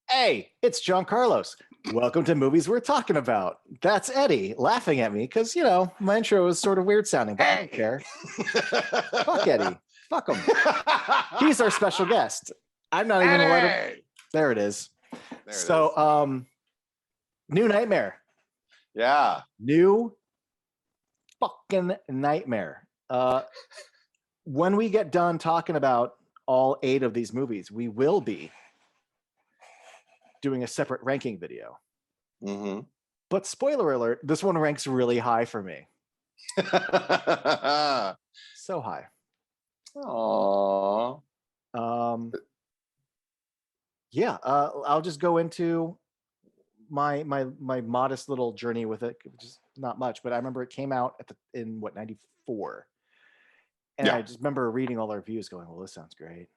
Hey, it's John Carlos. Welcome to Movies We're Talking About. That's Eddie laughing at me because, my intro is sort of weird sounding, but I don't care. Fuck Eddie. Fuck him. He's our special guest. I'm not even going to let him. There it is. New Nightmare. Yeah. New fucking Nightmare. When we get done talking about all 8 of these movies, we will be doing a separate ranking video. Mm-hmm. But spoiler alert, this one ranks really high for me. So high. Aww. I'll just go into my modest little journey with it, which is not much, but I remember it came out in 94. And I just remember reading all the reviews going, well, this sounds great.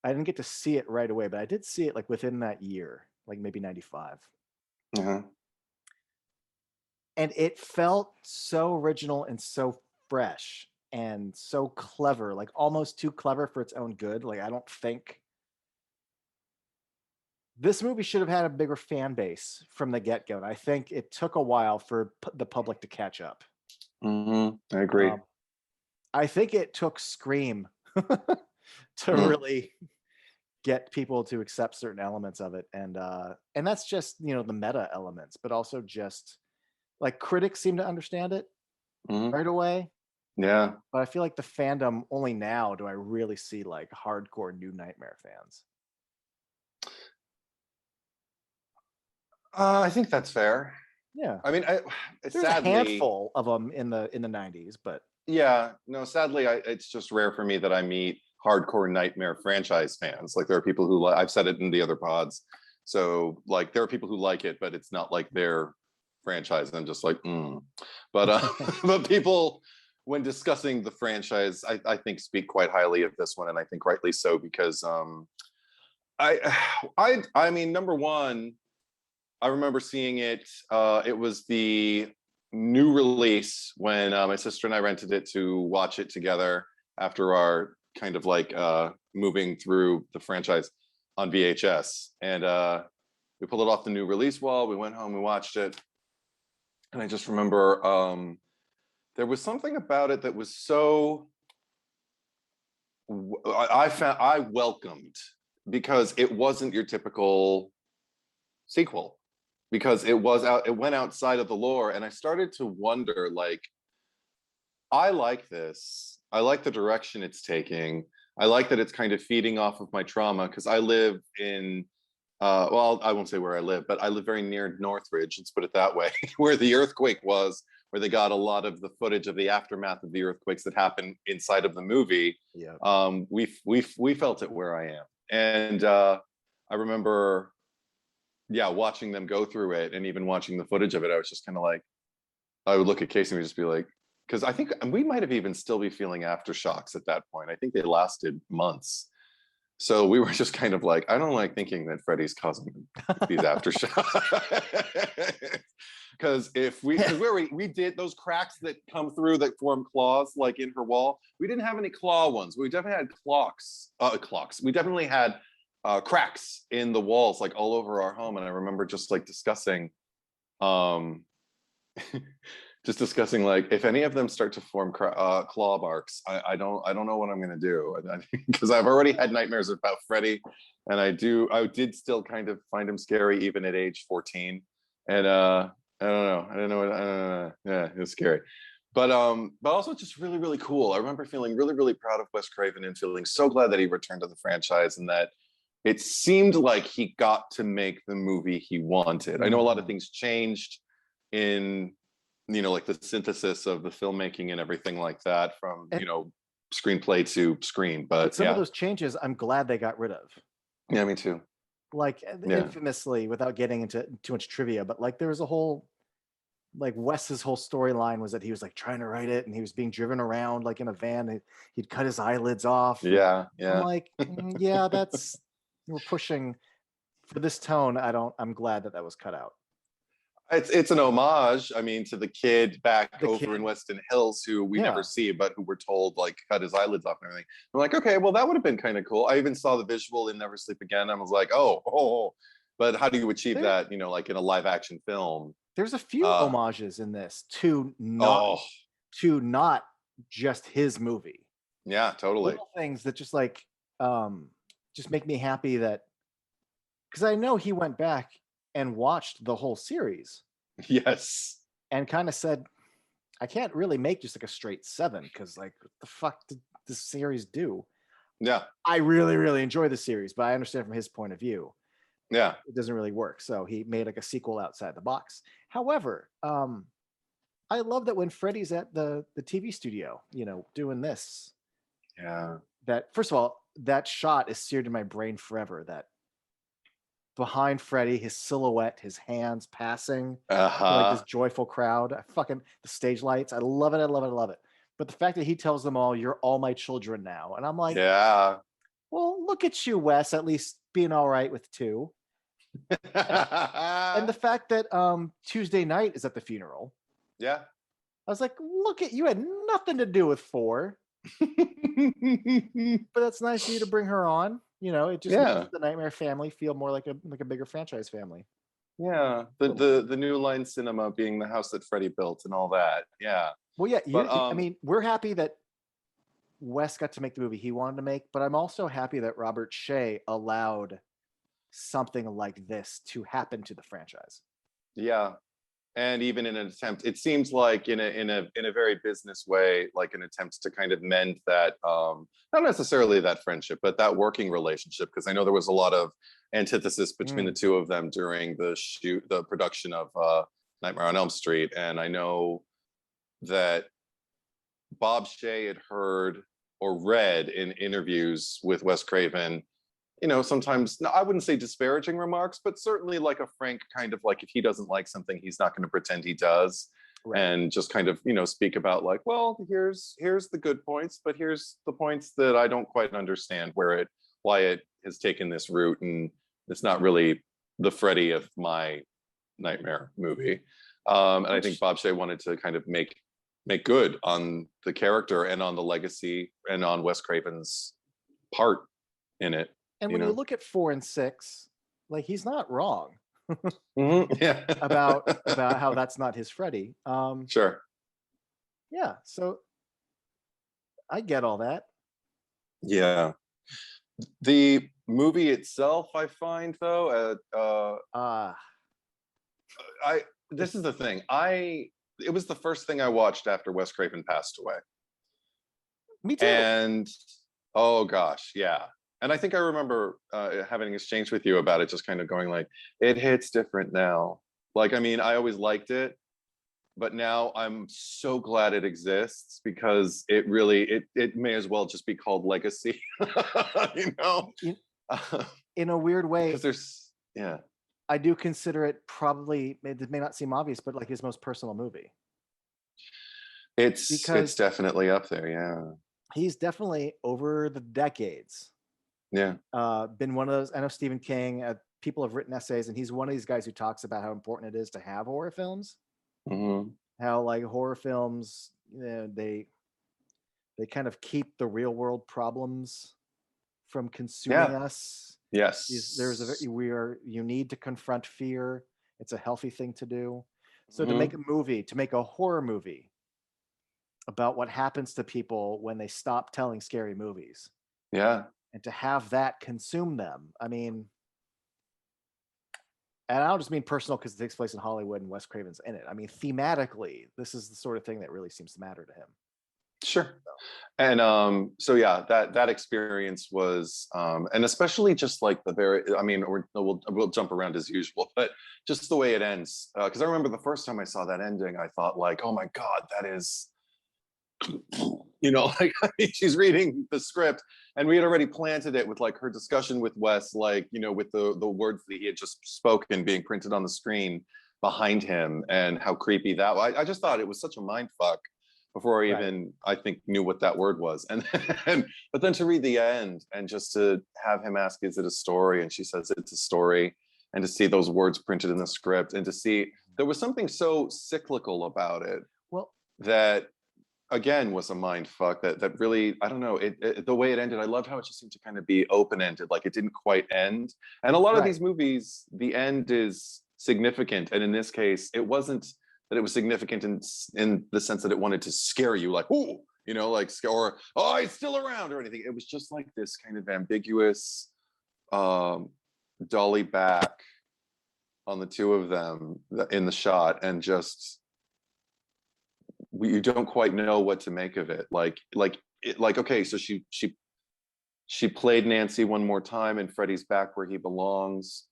I didn't get to see it right away, but I did see it like within that year, like maybe 95. Mm-hmm. And it felt so original and so fresh and so clever, like almost too clever for its own good. Like, I don't think this movie should have had a bigger fan base from the get-go. And I think it took a while for the public to catch up. Mm-hmm. I agree. I think it took Scream to really get people to accept certain elements of it. And that's just, the meta elements, but also just like critics seem to understand it right away. Yeah. But I feel like the fandom, only now do I really see like hardcore New Nightmare fans. I think that's fair. Yeah. I mean, there's sadly a handful of them in the 90s, but yeah, no, sadly, it's just rare for me that I meet hardcore Nightmare franchise fans. Like, there are people who I've said it in the other pods. So like, there are people who like it, but it's not like their franchise. And I'm just like, But but people, when discussing the franchise, I think speak quite highly of this one, and I think rightly so, because I mean, number one, I remember seeing it. It was the new release when my sister and I rented it to watch it together after our kind of like moving through the franchise on VHS. And we pulled it off the new release wall. We went home, we watched it. And I just remember there was something about it that was so I welcomed, because it wasn't your typical sequel. Because it went outside of the lore, and I started to wonder, like, I like this. I like the direction it's taking. I like that it's kind of feeding off of my trauma, because I live in, well, I won't say where I live, but I live very near Northridge, let's put it that way, where the earthquake was, where they got a lot of the footage of the aftermath of the earthquakes that happened inside of the movie. Yeah. We felt it where I am. And I remember watching them go through it, and even watching the footage of it, I was just kind of like, I would look at Casey and we'd just be like, because I think we might have even still be feeling aftershocks at that point. I think they lasted months. So we were just kind of like, I don't like thinking that Freddy's causing these aftershocks. Because we did those cracks that come through that form claws, like in her wall. We didn't have any claw ones. We definitely had clocks. We definitely had cracks in the walls, like all over our home. And I remember just like discussing like, if any of them start to form claw marks, I don't know what I'm going to do, because I've already had nightmares about Freddy, and I did still kind of find him scary even at age 14. And I don't know. Yeah, it was scary. But also just really, really cool. I remember feeling really, really proud of Wes Craven, and feeling so glad that he returned to the franchise, and that it seemed like he got to make the movie he wanted. I know a lot of things changed in, like the synthesis of the filmmaking and everything like that, from, screenplay to screen. But some of those changes, I'm glad they got rid of. Yeah, me too. Like, infamously, without getting into too much trivia, but like there was a whole, like, Wes's whole storyline was that he was like trying to write it, and he was being driven around like in a van, and he'd cut his eyelids off. Yeah. I'm like, that's, we're pushing for this tone. I'm glad that was cut out. It's an homage, I mean, to the kid back The over kid. in Weston Hills who we Yeah. never see, but who we're told like cut his eyelids off and everything. I'm like, okay, well that would have been kind of cool. I even saw the visual in Never Sleep Again. I was like, oh. But how do you achieve that, you know, like in a live action film? There's a few homages in this to not just his movie. Yeah, totally. Little things that just like just make me happy that, because I know he went back and watched the whole series. Yes. And kind of said, I can't really make just like a straight 7 because like what the fuck did this series do? Yeah. I really, really enjoy the series, but I understand from his point of view. Yeah. It doesn't really work. So he made like a sequel outside the box. However, I love that when Freddy's at the TV studio, you know, doing this. Yeah. That first of all, that shot is seared in my brain forever. That behind Freddy, his silhouette, his hands passing, like this joyful crowd. The stage lights. I love it. I love it. I love it. But the fact that he tells them all, "You're all my children now," and I'm like, yeah. Well, look at you, Wes, at least being all right with 2. And the fact that Tuesday night is at the funeral. Yeah. I was like, look at you, had nothing to do with 4. But that's nice of you to bring her on. You know, it just makes the Nightmare family feel more like a bigger franchise family. Yeah. The New Line Cinema being the house that Freddy built and all that. Yeah. Well, yeah, but, I mean, we're happy that Wes got to make the movie he wanted to make, but I'm also happy that Robert Shea allowed something like this to happen to the franchise. Yeah. And even in an attempt, it seems like in a very business way, like an attempt to kind of mend that, not necessarily that friendship, but that working relationship. Because I know there was a lot of antithesis between the two of them during the production of Nightmare on Elm Street. And I know that Bob Shea had heard or read in interviews with Wes Craven, you know, sometimes, I wouldn't say disparaging remarks, but certainly like a frank kind of like, if he doesn't like something, he's not going to pretend he does. Right. And just kind of, you know, speak about like, well, here's the good points, but here's the points that I don't quite understand why it has taken this route. And it's not really the Freddy of my Nightmare movie. And I think Bob Shea wanted to kind of make good on the character and on the legacy and on Wes Craven's part in it. And when you look at 4 and 6, like he's not wrong Yeah. about how that's not his Freddy. Sure. Yeah, so I get all that. Yeah. The movie itself, I find though, this is the thing. It was the first thing I watched after Wes Craven passed away. Me too. And oh gosh, yeah. And I think I remember having an exchange with you about it, just kind of going like, it hits different now. Like, I mean, I always liked it, but now I'm so glad it exists because it really, it may as well just be called legacy, you know? In a weird way. Because there's, yeah. I do consider it probably, it may not seem obvious, but like his most personal movie. It's definitely up there, yeah. He's definitely over the decades. Yeah. Been one of those. I know Stephen King. People have written essays, and he's one of these guys who talks about how important it is to have horror films. Mm-hmm. How like horror films, you know, they kind of keep the real world problems from consuming us. Yes. You need to confront fear. It's a healthy thing to do. So to make a horror movie about what happens to people when they stop telling scary movies. Yeah. And to have that consume them. I mean, and I don't just mean personal because it takes place in Hollywood and Wes Craven's in it. I mean, thematically, this is the sort of thing that really seems to matter to him. Sure. And so yeah, that experience was, and especially just like we'll jump around as usual, but just the way it ends. Because I remember the first time I saw that ending, I thought like, oh my God, that is, you know, like I mean, she's reading the script and we had already planted it with like her discussion with Wes, like, you know, with the words that he had just spoken being printed on the screen behind him and how creepy that was. I just thought it was such a mind fuck before I even, I think, knew what that word was. But then to read the end and just to have him ask, is it a story? And she says, it's a story. And to see those words printed in the script and to see there was something so cyclical about it Well, that again was a mind fuck that really, I don't know, it the way it ended. I loved how it just seemed to kind of be open-ended, like it didn't quite end. And a lot of right. these movies, the end is significant, and in this case it wasn't that it was significant in the sense that it wanted to scare you, like, oh, you know, like, or oh, it's still around or anything. It was just like this kind of ambiguous dolly back on the two of them in the shot, and just you don't quite know what to make of it. Like okay, so she played Nancy one more time, and Freddy's back where he belongs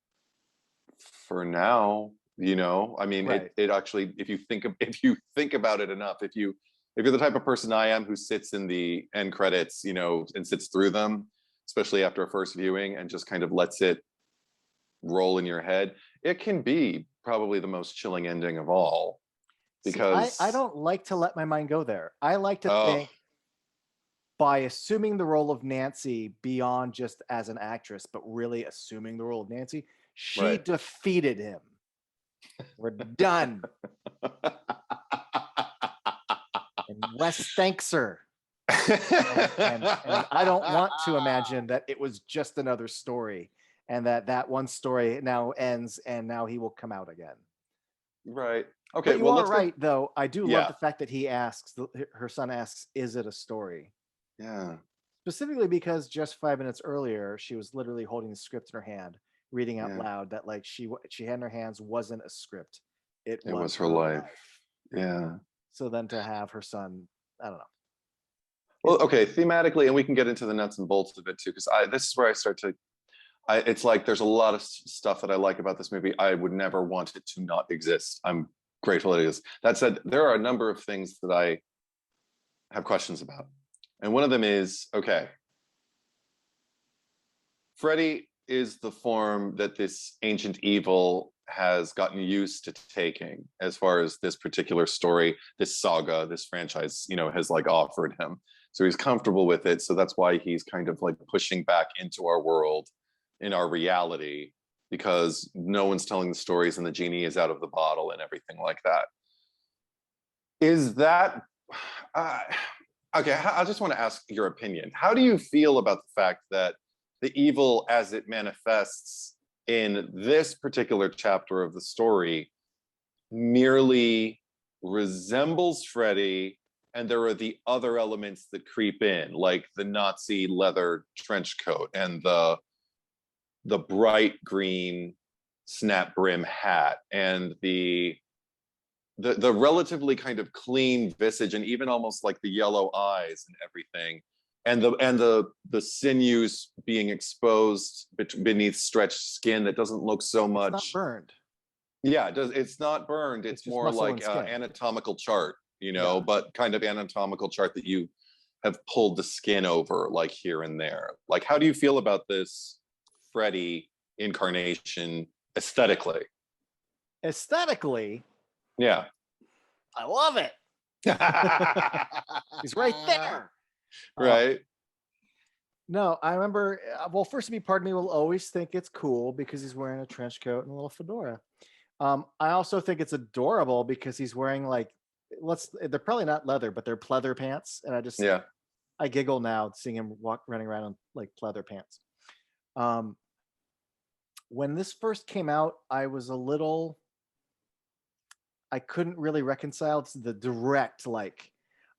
for now. You know, I mean, Right. it actually, if you think about it enough, if you're the type of person I am who sits in the end credits, you know, and sits through them, especially after a first viewing, and just kind of lets it roll in your head, it can be probably the most chilling ending of all. See, Because I don't like to let my mind go there. I like to oh, think by assuming the role of Nancy beyond just as an actress, but really assuming the role of Nancy, she right. defeated him. We're done. And Wes thanks her. And I don't want to imagine that it was just another story, and that one story now ends, and now he will come out again. Right. Okay. But you Well, are let's go. right, though. I do love Yeah. the fact that he asks, her son asks, "Is it a story?" Yeah. Specifically because just 5 minutes earlier, she was literally holding the script in her hand, reading out Yeah. loud that like she had in her hands wasn't a script, it It was was her her life. life. Yeah. So then to have her son, I don't know. Well, okay. Thematically, and we can get into the nuts and bolts of it too, because this is where I start to. It's like there's a lot of stuff that I like about this movie. I would never want it to not exist. I'm grateful it is. That said, there are a number of things that I have questions about, and one of them is, okay, Freddy is the form that this ancient evil has gotten used to taking, as far as this particular story, this saga, this franchise, you know, has like offered him. So he's comfortable with it. So that's why he's kind of like pushing back into our world, in our reality, because no one's telling the stories and the genie is out of the bottle and everything like that. Is that okay? I just want to ask your opinion. How do you feel about the fact that the evil as it manifests in this particular chapter of the story merely resembles Freddy, and there are the other elements that creep in, like the Nazi leather trench coat and the bright green snap brim hat and the relatively kind of clean visage, and even almost like the yellow eyes and everything, and the sinews being exposed beneath stretched skin that doesn't look so much. It's not burned. Yeah, it's not burned. It's just more muscle like and skin. anatomical chart, you know, Yeah. but kind of anatomical chart that you have pulled the skin over, like here and there. Like, how do you feel about this Freddy incarnation aesthetically? Aesthetically, Yeah. I love it. He's right there. Right. No, I remember. Well, first of me, part of me will always think it's cool because he's wearing a trench coat and a little fedora. I also think it's adorable because he's wearing like, they're probably not leather, but they're pleather pants, and Yeah. I giggle now seeing him running around in like pleather pants. When this first came out, I couldn't really reconcile to the direct, like,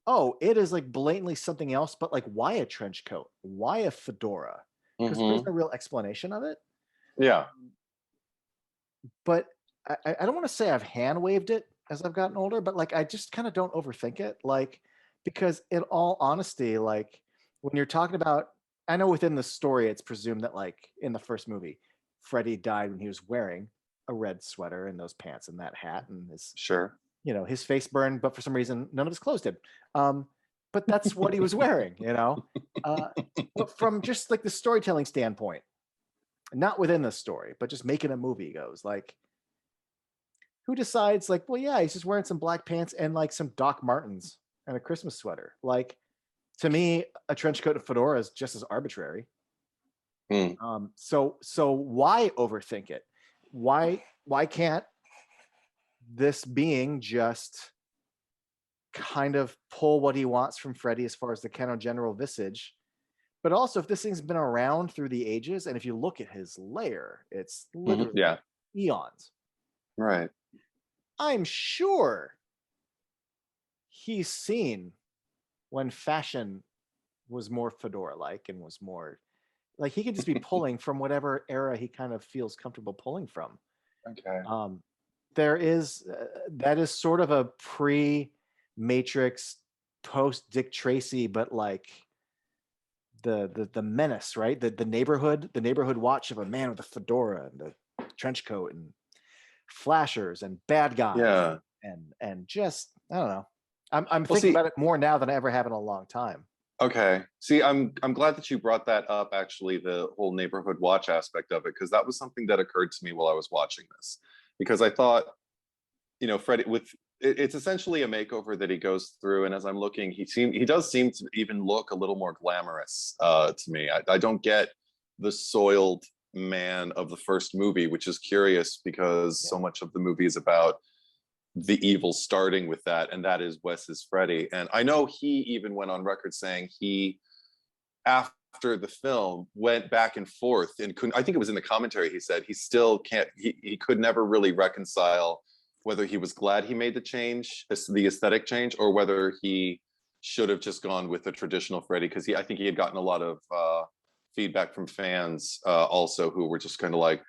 oh, it is like blatantly something else, but like, why a trench coat? Why a fedora? Because there's no real explanation of it. Yeah. But I don't want to say I've hand waved it as I've gotten older, but like, I just kind of don't overthink it. Like, because in all honesty, like when you're talking about, I know within the story, it's presumed that like in the first movie, Freddy died when he was wearing a red sweater and those pants and that hat, and Sure. his face burned, but for some reason none of his clothes did. But that's what he was wearing, But from just like the storytelling standpoint, not within the story, but just making a movie goes, like, who decides like, well, yeah, he's just wearing some black pants and like some Doc Martens and a Christmas sweater. Like, to me, a trench coat and fedora is just as arbitrary. So why overthink it? Why can't this being just kind of pull what he wants from Freddy as far as the kind of general visage. But also, if this thing's been around through the ages, and if you look at his lair, it's literally Yeah. eons. Right. I'm sure he's seen when fashion was more fedora-like and was more like he could just be pulling from whatever era he kind of feels comfortable pulling from. Okay. There is that is sort of a pre-Matrix, post-Dick Tracy, but like the menace, right? The neighborhood watch of a man with a fedora and a trench coat and flashers and bad guys. Yeah. And just I don't know. I'm Well, thinking see, about it more now than I ever have in a long time. okay. See, I'm glad that you brought that up, actually, the whole neighborhood watch aspect of it, because that was something that occurred to me while I was watching this. Because I thought, Freddy it's essentially a makeover that he goes through, and as I'm looking, he does seem to even look a little more glamorous to me. I don't get the soiled man of the first movie, which is curious because so much of the movie is about the evil starting with that, and that is Wes's Freddy. And I know he even went on record saying he, after the film, went back and forth and couldn't, I think it was in the commentary, he said he still can't, he could never really reconcile whether he was glad he made the change, the aesthetic change, or whether he should have just gone with the traditional Freddy, because I think he had gotten a lot of feedback from fans also, who were just kind of like,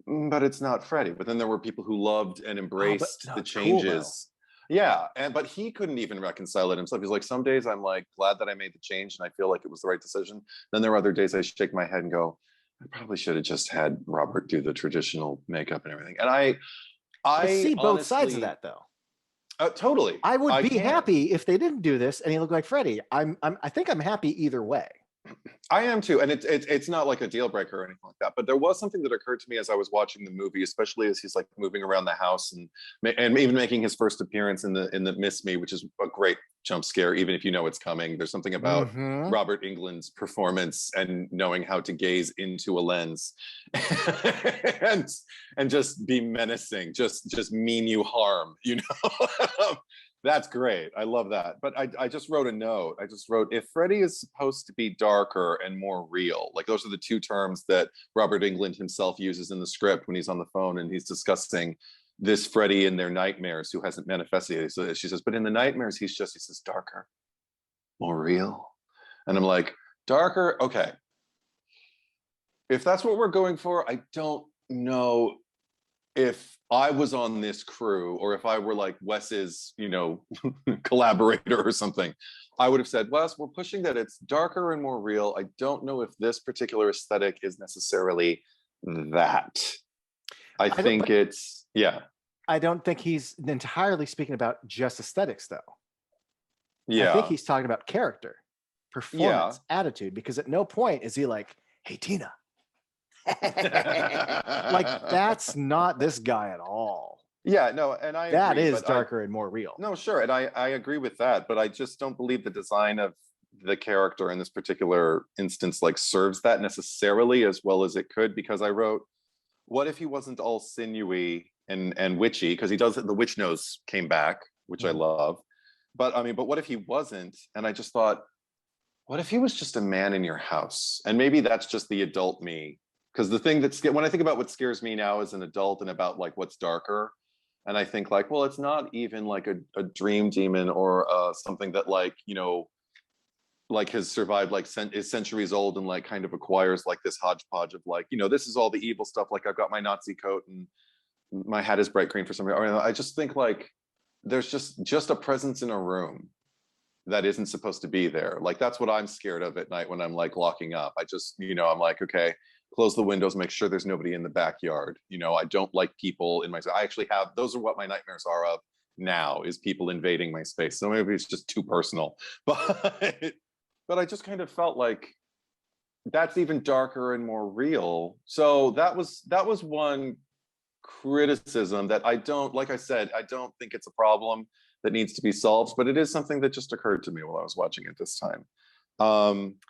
but it's not Freddy. But then there were people who loved and embraced the changes. Cool, yeah, but he couldn't even reconcile it himself. He's like, some days I'm like glad that I made the change and I feel like it was the right decision. Then there are other days I shake my head and go, I probably should have just had Robert do the traditional makeup and everything. And I see both honestly, sides of that, though. Totally. I would be happy if they didn't do this and he looked like Freddy. I think I'm happy either way. I am too, and it's not like a deal breaker or anything like that. But there was something that occurred to me as I was watching the movie, especially as he's like moving around the house and even making his first appearance in the Miss Me, which is a great jump scare, even if you know it's coming. There's something about Robert Englund's performance and knowing how to gaze into a lens and just be menacing, just mean you harm, That's great. I love that. But I just wrote a note. I just wrote, if Freddy is supposed to be darker and more real, like those are the two terms that Robert Englund himself uses in the script when he's on the phone and he's discussing this Freddy in their nightmares who hasn't manifested. So she says, but in the nightmares, he says, darker, more real. And I'm like, darker? Okay. If that's what we're going for, I don't know if I was on this crew or if I were like Wes's, collaborator or something, I would have said, Wes, we're pushing that it's darker and more real. I don't know if this particular aesthetic is necessarily that. I think it's, yeah. I don't think he's entirely speaking about just aesthetics, though. Yeah. I think he's talking about character, performance, attitude, because at no point is he like, hey, Tina. Like, that's not this guy at all. Yeah, no, and that agree, is darker and more real. No, sure, and I agree with that, but I just don't believe the design of the character in this particular instance like serves that necessarily as well as it could, because I wrote, what if he wasn't all sinewy and witchy, because he does, the witch nose came back, which I love, but what if he wasn't? And I just thought, what if he was just a man in your house? And maybe that's just the adult me. Because the thing that's, when I think about what scares me now as an adult and about like what's darker, and I think like, well, it's not even like a dream demon or something that like, like has survived, like is centuries old and like kind of acquires like this hodgepodge of like, this is all the evil stuff. Like I've got my Nazi coat and my hat is bright green for some reason. I just think like there's just a presence in a room that isn't supposed to be there. Like that's what I'm scared of at night when I'm like locking up. I just, I'm like, okay, close the windows, make sure there's nobody in the backyard. I don't like people in my, I actually have, those are what my nightmares are of now, is people invading my space. So maybe it's just too personal, but I just kind of felt like that's even darker and more real. So that was one criticism that I don't, like I said, I don't think it's a problem that needs to be solved, but it is something that just occurred to me while I was watching it this time.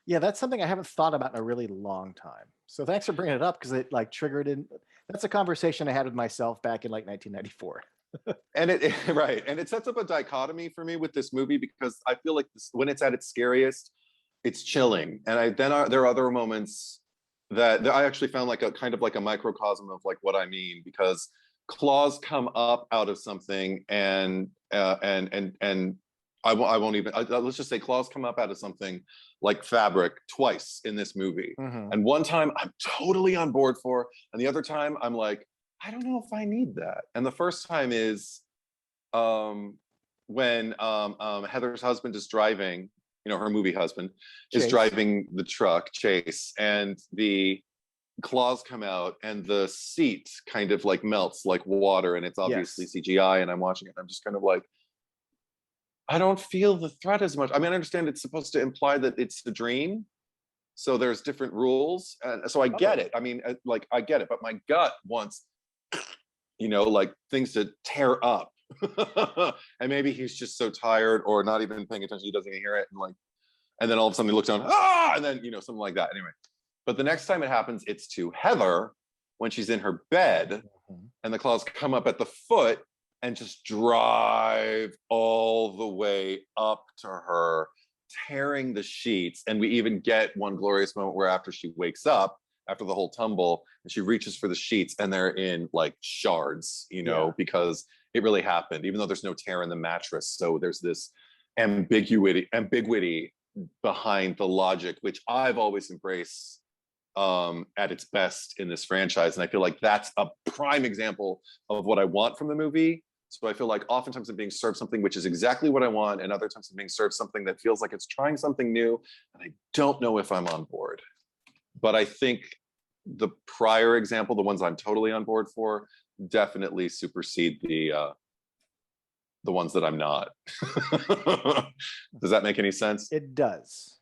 Yeah, that's something I haven't thought about in a really long time. So thanks for bringing it up, because it like triggered in. That's a conversation I had with myself back in like 1994. And it right, and it sets up a dichotomy for me with this movie because I feel like when it's at its scariest, it's chilling, and there are other moments that I actually found like a kind of like a microcosm of like what I mean, because claws come up out of something, and I won't even let's just say claws come up out of something like fabric twice in this movie, and one time I'm totally on board for, and the other time I'm like, I don't know if I need that. And the first time is when Heather's husband is driving, her movie husband is driving the truck, Chase, and the claws come out and the seat kind of like melts like water, and it's obviously CGI, and I'm watching it and I'm just kind of like, I don't feel the threat as much. I mean, I understand it's supposed to imply that it's the dream, so there's different rules, and so I get it. I mean, like I get it, but my gut wants like things to tear up. And maybe he's just so tired or not even paying attention, he doesn't even hear it, and then all of a sudden he looks down, and then something like that. Anyway, but the next time it happens, it's to Heather when she's in her bed, and the claws come up at the foot and just drive all the way up to her, tearing the sheets. And we even get one glorious moment where after she wakes up after the whole tumble, and she reaches for the sheets and they're in like shards, because it really happened, even though there's no tear in the mattress. So there's this ambiguity behind the logic, which I've always embraced at its best in this franchise. And I feel like that's a prime example of what I want from the movie. So I feel like oftentimes I'm being served something which is exactly what I want, and other times I'm being served something that feels like it's trying something new, and I don't know if I'm on board. But I think the prior example, the ones I'm totally on board for, definitely supersede the ones that I'm not. Does that make any sense? It does.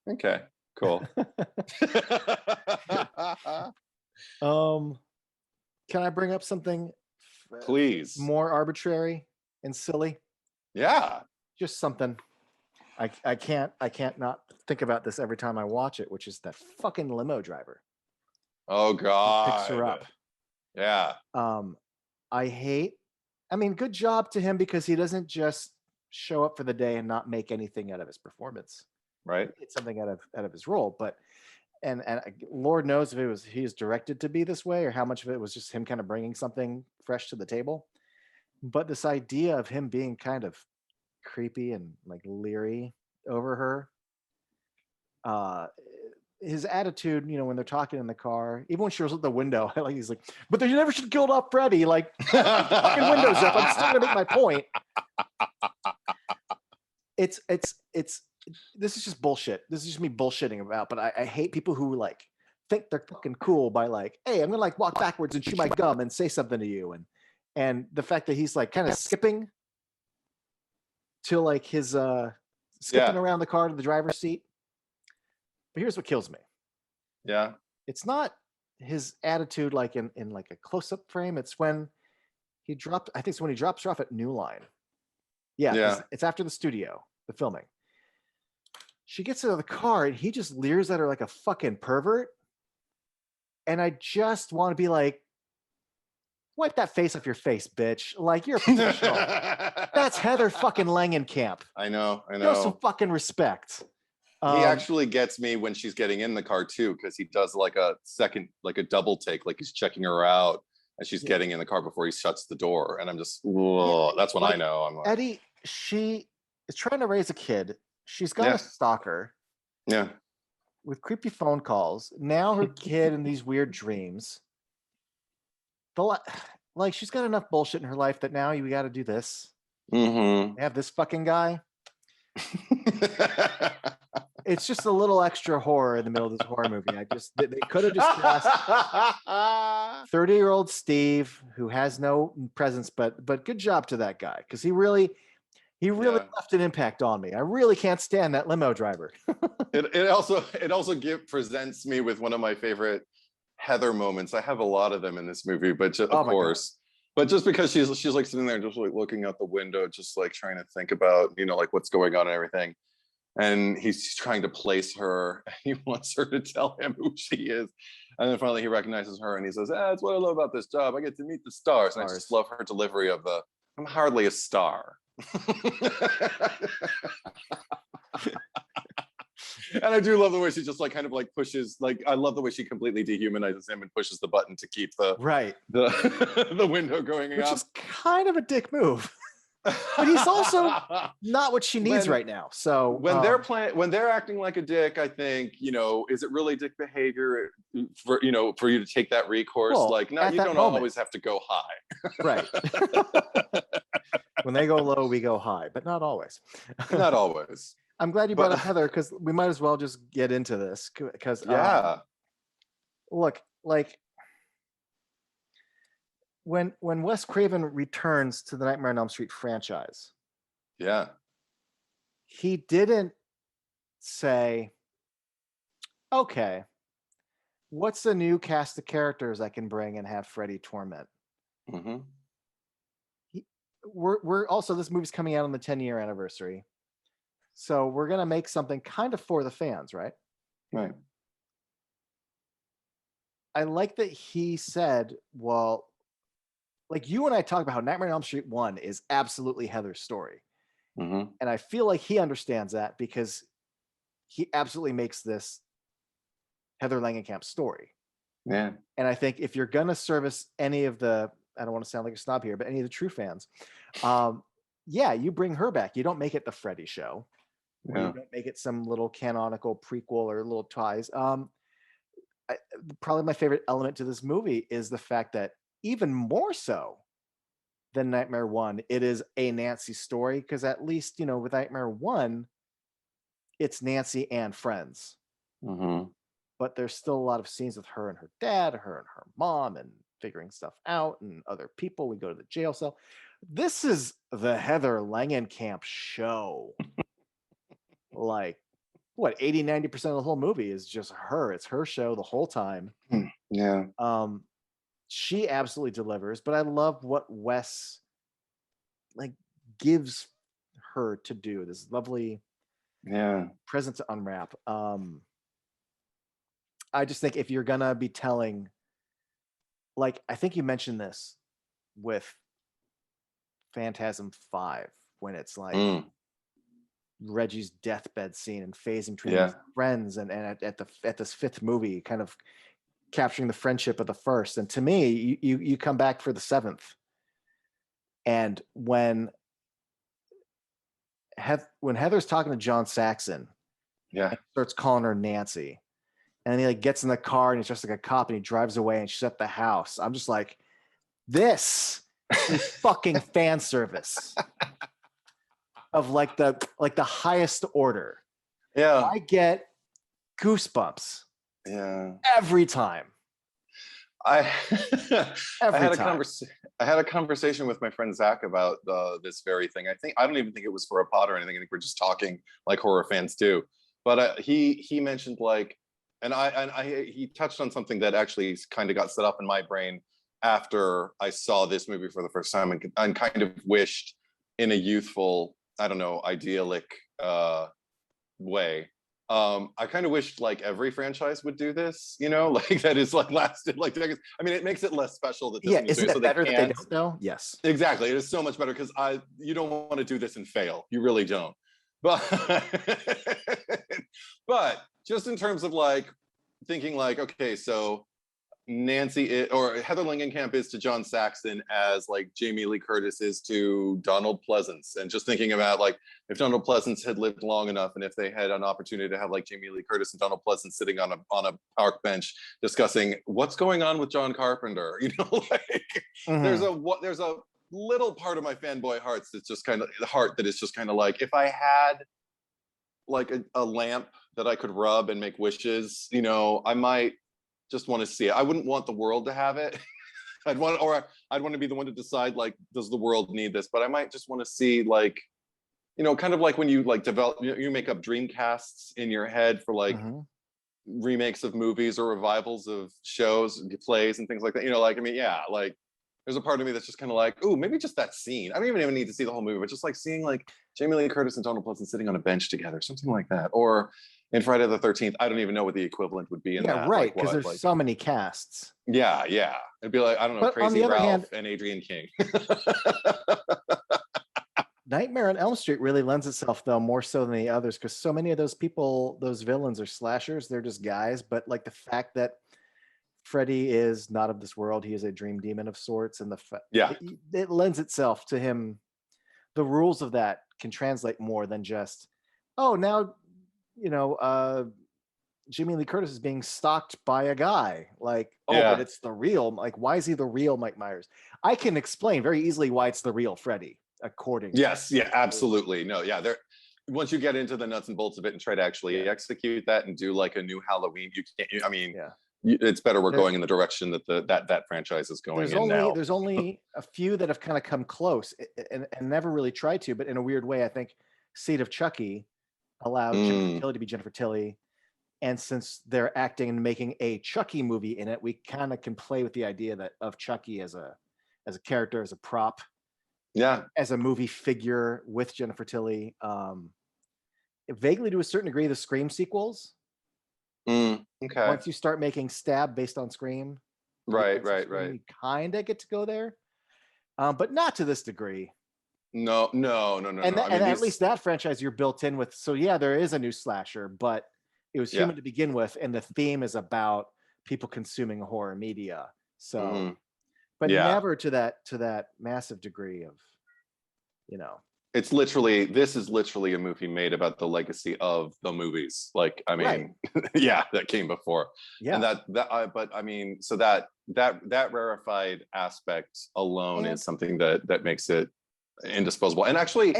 Okay, cool. Can I bring up something please more arbitrary and silly? Yeah, just something. I can't not think about this every time I watch it, which is that fucking limo driver. Oh god, picks her up. Yeah. I mean, good job to him, because he doesn't just show up for the day and not make anything out of his performance. Right. It's something out of his role, but and Lord knows if he was directed to be this way, or how much of it was just him kind of bringing something fresh to the table. But this idea of him being kind of creepy and like leery over her, his attitude, when they're talking in the car, even when she was at the window, like he's like, but they never should have killed off Freddy. Like, fucking windows up. I'm still gonna make my point. It's this is just bullshit. This is just me bullshitting about. But I hate people who like think they're fucking cool by like, hey, I'm gonna like walk backwards and chew my gum and say something to you, and the fact that he's like kind of skipping to like his skipping around the car to the driver's seat. But here's what kills me. Yeah. It's not his attitude like in like a close-up frame. It's when he dropped, I think it's when he drops her off at New Line. Yeah. It's after the studio, the filming. She gets out of the car and he just leers at her like a fucking pervert. And I just want to be like, wipe that face off your face, bitch. Like, you're a professional. That's Heather fucking Langenkamp. I know. Show some fucking respect. He actually gets me when she's getting in the car too, because he does like a second, like a double take, like he's checking her out as she's getting in the car before he shuts the door. And I'm just, that's when I know. I'm like, Eddie, she is trying to raise a kid. She's got a stalker. Yeah. With creepy phone calls. Now her kid in these weird dreams. Like, she's got enough bullshit in her life that now you got to do this. Mm-hmm. They have this fucking guy. It's just a little extra horror in the middle of this horror movie. They could have just cast 30-year-old Steve, who has no presence, but good job to that guy, because he really left an impact on me. I really can't stand that limo driver. it also presents me with one of my favorite Heather moments. I have a lot of them in this movie, but of course. But just because she's like sitting there just like looking out the window, just like trying to think about, like what's going on and everything. And he's trying to place her. He wants her to tell him who she is. And then finally he recognizes her and he says, that's what I love about this job. I get to meet the stars. And I just love her delivery of the, I'm hardly a star. And I do love the way she just like kind of like pushes, like I love the way she completely dehumanizes him and pushes the button to keep the the window going which up. is kind of a dick move. But he's also not what she needs right now. So when they're acting like a dick, I think, you know, is it really dick behavior for, you know, for you to take that recourse? Well, like, no, you don't always have to go high. Right. When they go low, we go high, but not always. Not always. I'm glad you brought up Heather, because we might as well just get into this. Because look, like when Wes Craven returns to the Nightmare on Elm Street franchise, he didn't say, okay, what's the new cast of characters I can bring and have Freddy torment? Mm-hmm. We're also, this movie's coming out on the 10-year anniversary, so we're gonna make something kind of for the fans, right? Right. I like that he said, well, like you and I talked about how Nightmare on Elm Street 1 is absolutely Heather's story. Mm-hmm. And I feel like he understands that, because he absolutely makes this Heather Langenkamp's story. Yeah. And I think if you're gonna service any of the, I don't want to sound like a snob here, but any of the true fans, yeah, you bring her back. You don't make it the Freddy show. Yeah. You don't make it some little canonical prequel or little ties. Probably my favorite element to this movie is the fact that even more so than Nightmare 1, it is a Nancy story, because at least, you know, with Nightmare 1, it's Nancy and friends. Mm-hmm. But there's still a lot of scenes with her and her dad, her and her mom, and figuring stuff out, and other people. We go to the jail cell. This is the Heather Langenkamp show. Like, what, 80-90% of the whole movie is just her. It's her show the whole time. Yeah. She absolutely delivers, but I love what Wes like gives her to do, this lovely present to unwrap. I just think if you're gonna be telling, like, I think you mentioned this with Phantasm 5, when it's like Reggie's deathbed scene and phasing between friends, and at this fifth movie, kind of capturing the friendship of the first. And to me, you come back for the seventh, and when Heather's talking to John Saxon, and starts calling her Nancy, and then he like gets in the car and he's just like a cop and he drives away and she's at the house. I'm just like, this is fucking fan service of like the highest order. Yeah. I get goosebumps. Yeah. Every time. I had a conversation with my friend Zach about this very thing. I don't even think it was for a pod or anything. I think we're just talking like horror fans too. But he mentioned like, and he touched on something that actually kind of got set up in my brain after I saw this movie for the first time, and kind of wished in a youthful, I don't know, idyllic way. I kind of wished like every franchise would do this, you know, like that is like lasted like decades. I mean, it makes it less special that this isn't it better that they don't know? Yes, exactly. It is so much better, because you don't want to do this and fail. You really don't. But but just in terms of like thinking like, okay, so Nancy or Heather Langenkamp is to John Saxon as like Jamie Lee Curtis is to Donald Pleasance, and just thinking about like if Donald Pleasance had lived long enough, and if they had an opportunity to have like Jamie Lee Curtis and Donald Pleasance sitting on a park bench discussing what's going on with John Carpenter, you know, like there's a little part of my fanboy hearts that's just kind of the heart that is just kind of like, if I had like a lamp that I could rub and make wishes, you know, I might just want to see it. I wouldn't want the world to have it. I'd want to be the one to decide like, does the world need this? But I might just want to see like, you know, kind of like when you like develop, you make up dream casts in your head for like remakes of movies or revivals of shows and plays and things like that. You know, like, I mean, yeah, like there's a part of me that's just kind of like, ooh, maybe just that scene. I don't even need to see the whole movie, but just like seeing like Jamie Lee Curtis and Donald Pleasance sitting on a bench together, something like that. Or, in Friday the 13th, I don't even know what the equivalent would be in Yeah, that. right. Like Because what? there's Like so many casts. yeah, yeah. It'd be like, I don't know, But on Crazy the other Ralph hand, and Adrian King. Nightmare on Elm Street really lends itself, though, more so than the others, because so many of those people, those villains, are slashers. They're just guys. But like the fact that Freddy is not of this world, he is a dream demon of sorts, and Yeah. it lends itself to him. The rules of that can translate more than just, oh, now Jimmy Lee Curtis is being stalked by a guy. Like, oh, Yeah. but it's the real. Like, why is he the real Mike Myers? I can explain very easily why it's the real Freddy, according to Yes, yeah, absolutely. No, yeah, there. Once you get into the nuts and bolts of it and try to actually execute that and do like a new Halloween, you can't. I mean, it's better we're going in the direction that that franchise is going in now. There's only a few that have kind of come close and never really tried to, but in a weird way, I think Seed of Chucky allowed Jennifer Tilly to be Jennifer Tilly. And since they're acting and making a Chucky movie in it, we kind of can play with the idea of Chucky as a character, as a prop, as a movie figure with Jennifer Tilly. Vaguely, to a certain degree, the Scream sequels. Okay. Once you start making Stab based on Scream, right. You kind of get to go there, but not to this degree. No. And at least that franchise you're built in with. So yeah, there is a new slasher, but it was human to begin with, and the theme is about people consuming horror media. So, but never to that massive degree of, It's literally, this is literally a movie made about the legacy of the movies. Like, I mean, that came before. And but I mean, so that rarefied aspect alone is something that makes it indisposable. And actually,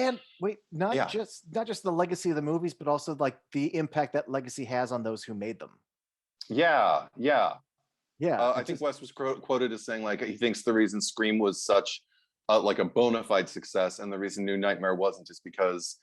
not just the legacy of the movies, but also like the impact that legacy has on those who made them. I I think Wes was quoted as saying like he thinks the reason Scream was such like a bona fide success and the reason New Nightmare wasn't is because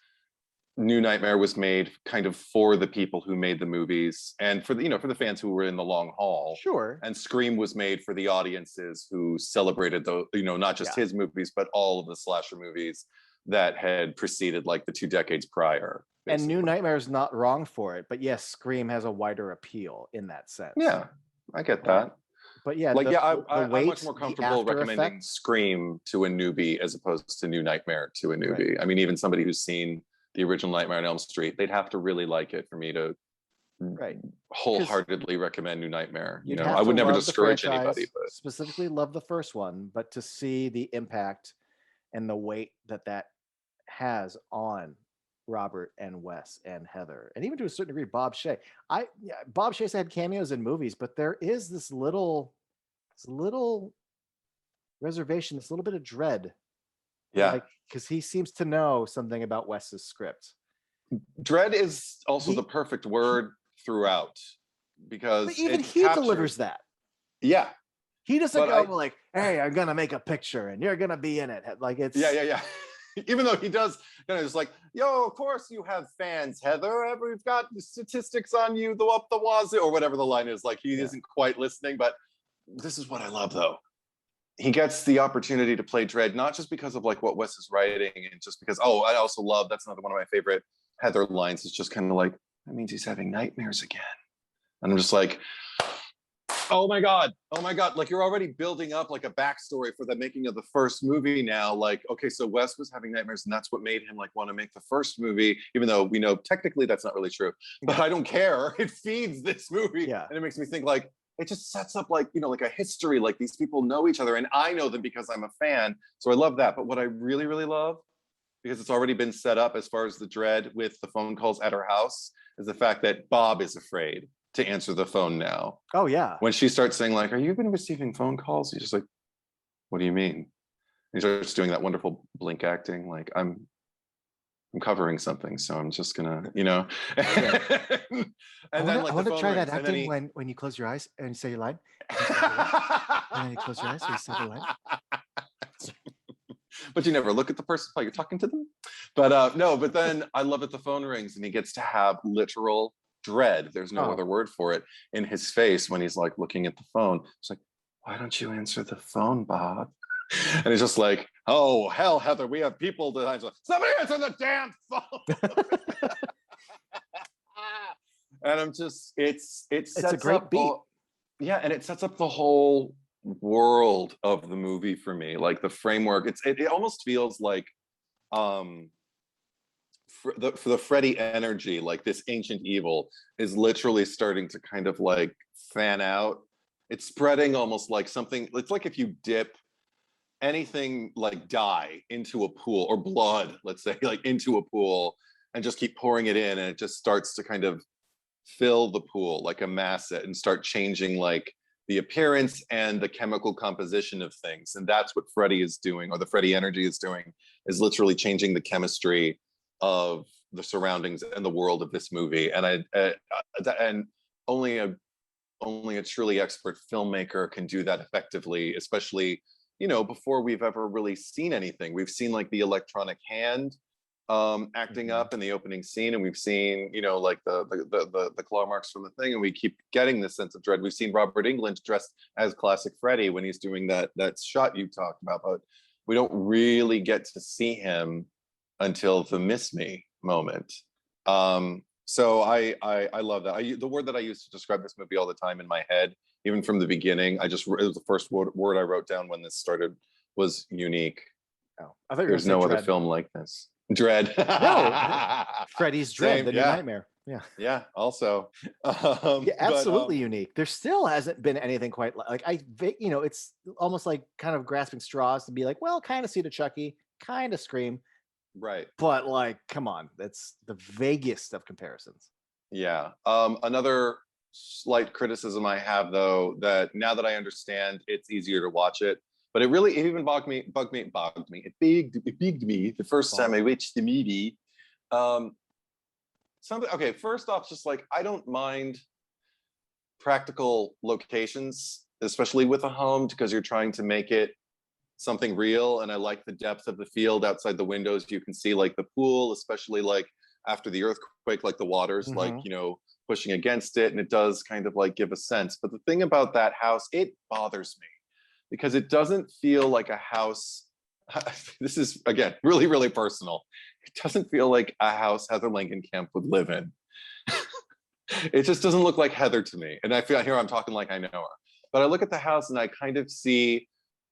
New Nightmare was made kind of for the people who made the movies and for the for the fans who were in the long haul. Sure. And Scream was made for the audiences who celebrated the not just his movies but all of the slasher movies that had preceded like the 2 decades prior. Basically. And New Nightmare is not wrong for it, but yes, Scream has a wider appeal in that sense. Yeah, I get that. But yeah, I'm much more comfortable recommending Scream to a newbie as opposed to New Nightmare to a newbie. Right. I mean, even somebody who's seen the original Nightmare on Elm Street, they'd have to really like it for me to wholeheartedly recommend New Nightmare. I would never discourage anybody, but specifically love the first one, but to see the impact and the weight that has on Robert and Wes and Heather, and even to a certain degree, Bob Shea. Bob Shea's had cameos in movies, but there is this little reservation, this little bit of dread. Because he seems to know something about Wes's script. Dread is also the perfect word throughout because but even he delivers that. Yeah. He doesn't go like, hey, I'm gonna make a picture and you're gonna be in it. Like it's even though he does it's like, yo, of course you have fans, Heather. We've got statistics on you, up the wazoo, or whatever the line is. Like he isn't quite listening, but this is what I love though. He gets the opportunity to play Dread, not just because of like what Wes is writing and just because, I also love, that's another one of my favorite Heather lines. It's just kind of like, that means he's having nightmares again. And I'm just like, oh my God. Like you're already building up like a backstory for the making of the first movie now. Like, okay, so Wes was having nightmares and that's what made him like want to make the first movie, even though we know technically that's not really true, but I don't care. It feeds this movie. Yeah. And it makes me think like, it just sets up like, like a history, like these people know each other and I know them because I'm a fan. So I love that. But what I really, really love, because it's already been set up as far as the dread with the phone calls at her house, is the fact that Bob is afraid to answer the phone now. Oh, yeah. When she starts saying like, are you been receiving phone calls? He's just like, what do you mean? And he starts doing that wonderful blink acting. Like I'm covering something, so I'm just gonna, Yeah. And I want to try that acting when you close your eyes and you say your line. And then you close your eyes and you say the line. But you never look at the person while you're talking to them. But no, but then I love it. The phone rings and he gets to have literal dread. There's no other word for it in his face when he's like looking at the phone. It's like, why don't you answer the phone, Bob? And he's just like, oh, hell, Heather, we have people that somebody answer the damn phone. And I'm just, it It's a sets great up beat. yeah, and it sets up the whole world of the movie for me, like the framework. It almost feels like um for the Freddy energy, like this ancient evil is literally starting to kind of like fan out. It's spreading almost like something. It's like if you dip anything like dye into a pool, or blood, let's say, like into a pool, and just keep pouring it in, and it just starts to kind of fill the pool, like amass it and start changing like the appearance and the chemical composition of things. And that's what Freddy is doing, or the Freddy energy is doing, is literally changing the chemistry of the surroundings and the world of this movie. And only a truly expert filmmaker can do that effectively, especially, before we've ever really seen anything. We've seen like the electronic hand acting up in the opening scene, and we've seen, like the claw marks from the thing, and we keep getting this sense of dread. We've seen Robert Englund dressed as classic Freddy when he's doing that shot you talked about, but we don't really get to see him until the miss me moment. So I love that. The word that I use to describe this movie all the time in my head, even from the beginning, it was the first word I wrote down when this started, was unique. Oh, I thought you were There's gonna no say other Dread. film like this. Dread. No, Freddy's Dread, Same, the new yeah. nightmare. Yeah. Yeah, also. Yeah, absolutely unique. There still hasn't been anything quite like it's almost like kind of grasping straws to be like, well, kind of see the Chucky, kind of Scream, Right. but like, come on, that's the vaguest of comparisons. Yeah. Another slight criticism I have, though, that now that I understand, it's easier to watch it. But it even bugged me. It bigged me the first time I watched the movie. Okay, first off, just like, I don't mind practical locations, especially with a home, because you're trying to make it something real. And I like the depth of the field outside the windows. You can see like the pool, especially like after the earthquake, like the water's like, pushing against it. And it does kind of like give a sense. But the thing about that house, it bothers me because it doesn't feel like a house. This is, again, really, really personal. It doesn't feel like a house Heather Langenkamp would live in. It just doesn't look like Heather to me. And I feel here I'm talking like I know her. But I look at the house and I kind of see,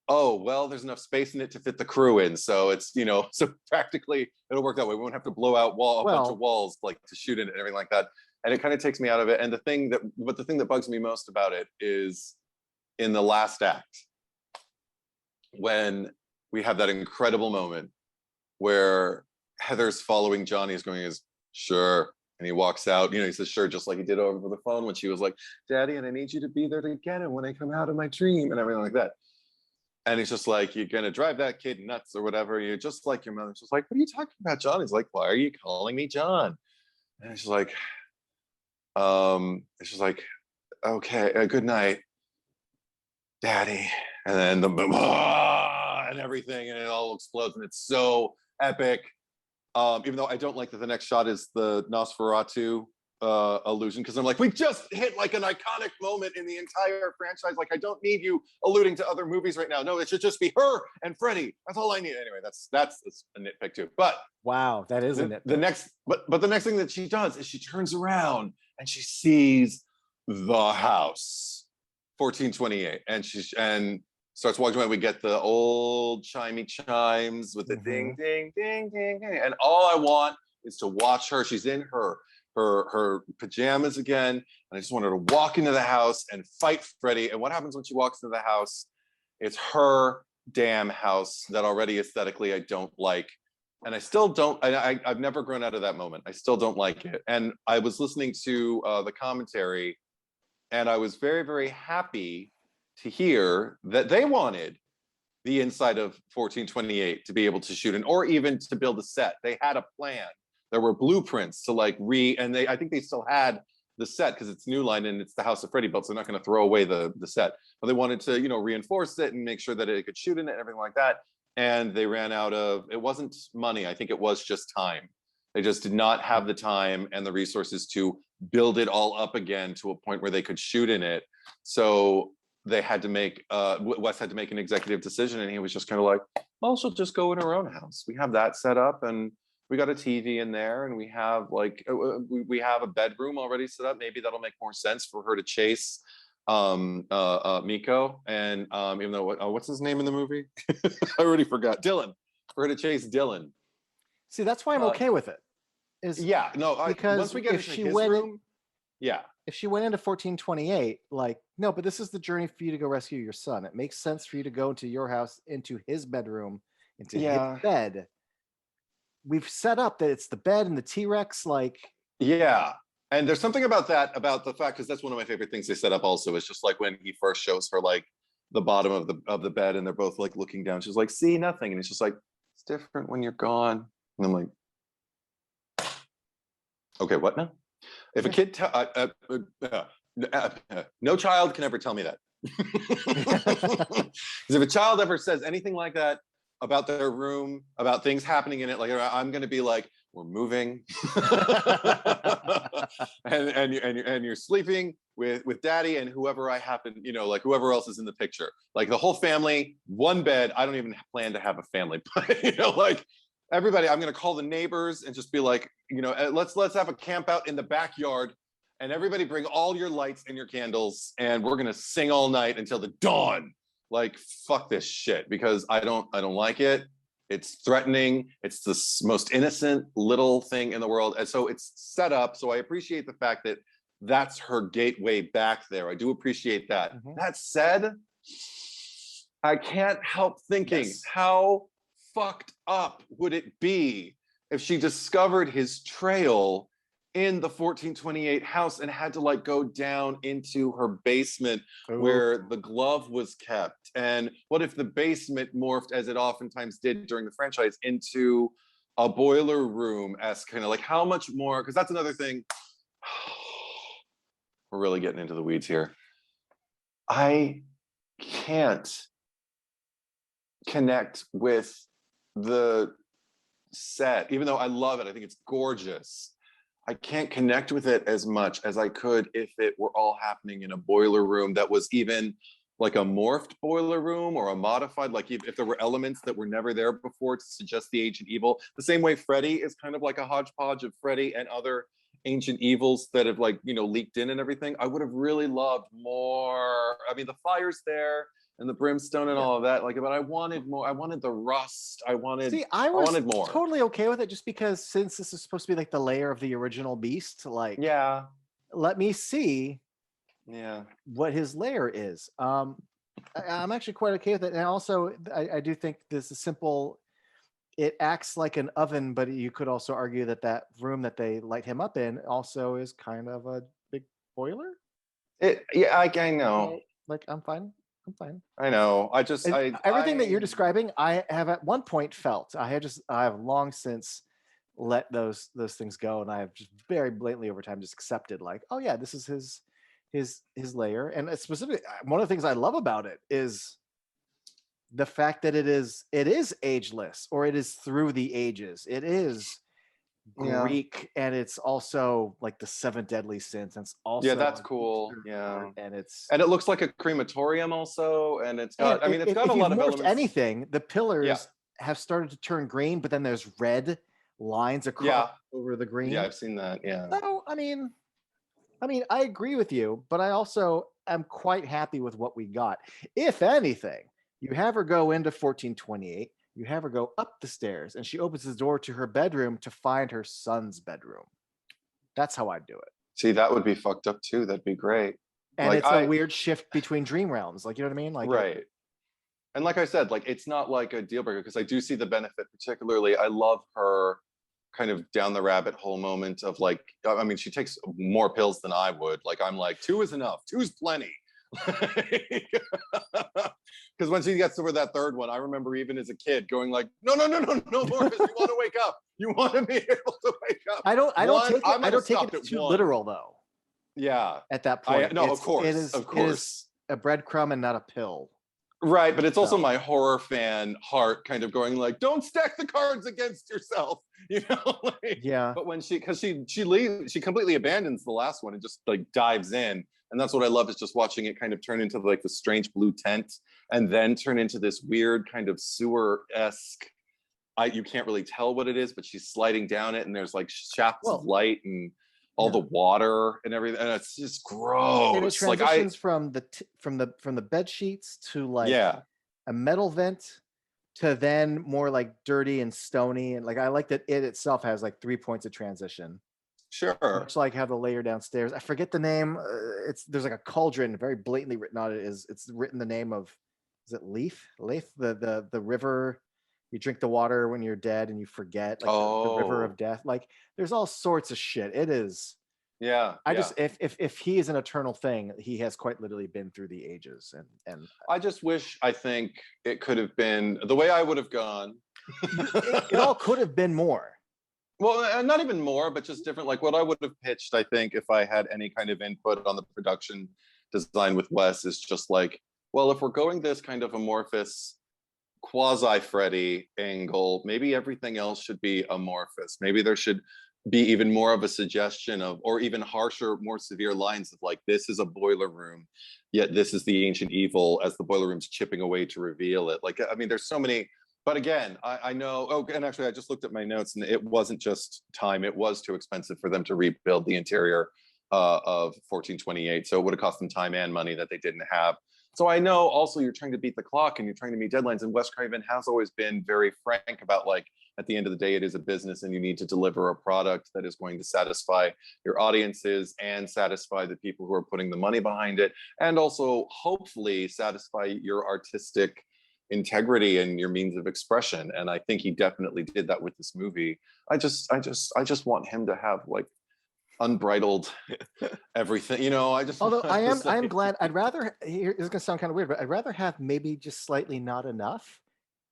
oh, well, there's enough space in it to fit the crew in. So it's, so practically it'll work that way. We won't have to blow out a bunch of walls like to shoot in it and everything like that. And it kind of takes me out of it. And the thing that bugs me most about it is in the last act, when we have that incredible moment where Heather's following Johnny, is going, sure. And he walks out, he says, sure, just like he did over the phone when she was like, Daddy, and I need you to be there to get him when I come out of my dream, and everything like that. And he's just like, you're going to drive that kid nuts or whatever. You're just like your mother. She's like, what are you talking about, John? He's like, why are you calling me John? And she's like, okay, good night, Daddy. And then and everything, and it all explodes, and it's so epic. Even though I don't like that the next shot is the Nosferatu illusion, because I'm like, we just hit like an iconic moment in the entire franchise. Like, I don't need you alluding to other movies right now. No, it should just be her and Freddy. That's all I need. Anyway, that's a nitpick too. But wow, that is a nitpick. The next thing that she does is she turns around and she sees the house, 1428, and starts walking away. We get the old chimey chimes with the ding, ding, ding, ding, ding. And all I want is to watch her. She's in her pajamas again. And I just want her to walk into the house and fight Freddy. And what happens when she walks into the house? It's her damn house that already aesthetically I don't like. And I still don't, I've never grown out of that moment. I still don't like it. And I was listening to the commentary, and I was very, very happy to hear that they wanted the inside of 1428 to be able to shoot in, or even to build a set. They had a plan. There were blueprints to I think they still had the set because it's New Line and it's the house of Freddy built, so they're not going to throw away the set. But they wanted to, reinforce it and make sure that it could shoot in it and everything like that. And they ran out of, it wasn't money. I think it was just time. They just did not have the time and the resources to build it all up again to a point where they could shoot in it. So they had to make, Wes had to make an executive decision, and he was just kind of like, well, she'll just go in her own house. We have that set up, and we got a TV in there, and we have like we have a bedroom already set up. Maybe that'll make more sense for her to chase Miko, and even though what's his name in the movie? I already forgot. Dylan. For her to chase Dylan. See, that's why I'm okay with it. Yeah, no, because once we get if into she his went room, yeah. If she went into 1428, like, no, but this is the journey for you to go rescue your son. It makes sense for you to go into your house, into his bedroom, into his bed. We've set up that it's the bed and the T-Rex, like. Yeah. And there's something about that, about the fact, because that's one of my favorite things they set up also, is just like when he first shows her like the bottom of the bed, and they're both like looking down. She's like, see nothing. And it's just like, it's different when you're gone. And I'm like, okay, what now? If a kid, no child can ever tell me that. Because if a child ever says anything like that about their room, about things happening in it, like I'm going to be like, we're moving, and you're sleeping with daddy and whoever I happen, you know, like whoever else is in the picture, like the whole family, one bed. I don't even plan to have a family, but you know, like everybody, I'm going to call the neighbors and just be like, you know, let's have a camp out in the backyard, and everybody bring all your lights and your candles, and we're going to sing all night until the dawn. Like, fuck this shit, because I don't like it. It's threatening. It's the most innocent little thing in the world. And so it's set up. So I appreciate the fact that that's her gateway back there. I do appreciate that. Mm-hmm. That said, I can't help thinking, how fucked up would it be if she discovered his trail in the 1428 house and had to like go down into her basement where the glove was kept? And what if the basement morphed, as it oftentimes did during the franchise, into a boiler room esque kind of like, how much more? Because that's another thing. We're really getting into the weeds here. I can't connect with the set, even though I love it. I think it's gorgeous. I can't connect with it as much as I could if it were all happening in a boiler room that was even like a morphed boiler room, or a modified, like if there were elements that were never there before to suggest the ancient evil. The same way Freddy is kind of like a hodgepodge of Freddy and other ancient evils that have like, you know, leaked in and everything. I would have really loved more. I mean, the fire's there and the brimstone and all of that, like, but I wanted more. I wanted the rust. I wanted more. Totally okay with it, just because since this is supposed to be like the layer of the original beast, like, let me see what his layer is. I'm actually quite okay with it. And also I do think this is simple. It acts like an oven, but you could also argue that that room that they light him up in also is kind of a big boiler. I know. Like, I'm fine. I know. Everything that you're describing, I have at one point felt. I have long since let those things go, and I have just very blatantly over time just accepted, like, oh yeah, this is his layer. And specifically, one of the things I love about it is the fact that it is ageless, or it is through the ages. It is Greek, and it's also like the 7 deadly sins. And it's also that's cool. And it looks like a crematorium also, and it's got. It's got a lot of elements. Anything, the pillars have started to turn green, but then there's red lines across over the green. Yeah, I've seen that. Yeah. So I mean, I agree with you, but I also am quite happy with what we got. If anything, you have her go into 1428. You have her go up the stairs, and she opens the door to her bedroom to find her son's bedroom. That's how I'd do it. See, that would be fucked up too. That'd be great. And like, it's a weird shift between dream realms. Like, you know what I mean? Like, right. And like I said, like, it's not like a deal breaker, because I do see the benefit. Particularly, I love her kind of down the rabbit hole moment of like, I mean, she takes more pills than I would. Like, I'm like, 2 is enough. 2's plenty. Because when she gets over that 3rd one, I remember even as a kid going like, no more, because you want to wake up. You want to be able to wake up. I don't take it too literal though. Yeah. At that point. Of course. It is a breadcrumb and not a pill. Right, but it's also my horror fan heart kind of going like, don't stack the cards against yourself, you know? Like, but when she leaves, she completely abandons the last one and just like dives in. And that's what I love, is just watching it kind of turn into like the strange blue tent, and then turn into this weird kind of sewer-esque you can't really tell what it is, but she's sliding down it, and there's like shafts of Well, light and all yeah. the water and everything, and it's just And it gross. Like transitions from the bed sheets to like yeah, a metal vent to then more like dirty and stony. And like I like that it itself has like 3 points of transition. sure. Much like how the layer downstairs. I forget the name. There's like a cauldron very blatantly written on it. It's written the name of, is it Leaf? Leaf, the river. You drink the water when you're dead and you forget, like the river of Oh, death. Like there's all sorts of shit. It is. yeah, I yeah. just if he is an eternal thing, he has quite literally been through the ages, and I just wish, I think it could have been the way I would have gone. it all could have been more. Well, not even more, but just different. Like what I would have pitched, I think, if I had any kind of input on the production design with Wes, is just like, well, if we're going this kind of amorphous quasi Freddy angle, maybe everything else should be amorphous. Maybe there should be even more of a suggestion of, or even harsher, more severe lines of like, this is a boiler room, yet this is the ancient evil as the boiler room's chipping away to reveal it. Like, I mean, there's so many. But again, I know, oh, and actually I just looked at my notes, and it wasn't just time, it was too expensive for them to rebuild the interior of 1428. So it would have cost them time and money that they didn't have. So I know also you're trying to beat the clock and you're trying to meet deadlines. And Wes Craven has always been very frank about like, at the end of the day, it is a business and you need to deliver a product that is going to satisfy your audiences and satisfy the people who are putting the money behind it. And also hopefully satisfy your artistic integrity and your means of expression. And I think he definitely did that with this movie. I just want him to have like unbridled everything, you know. Although I am glad. I'd rather, here, this is gonna sound kind of weird, but I'd rather have maybe just slightly not enough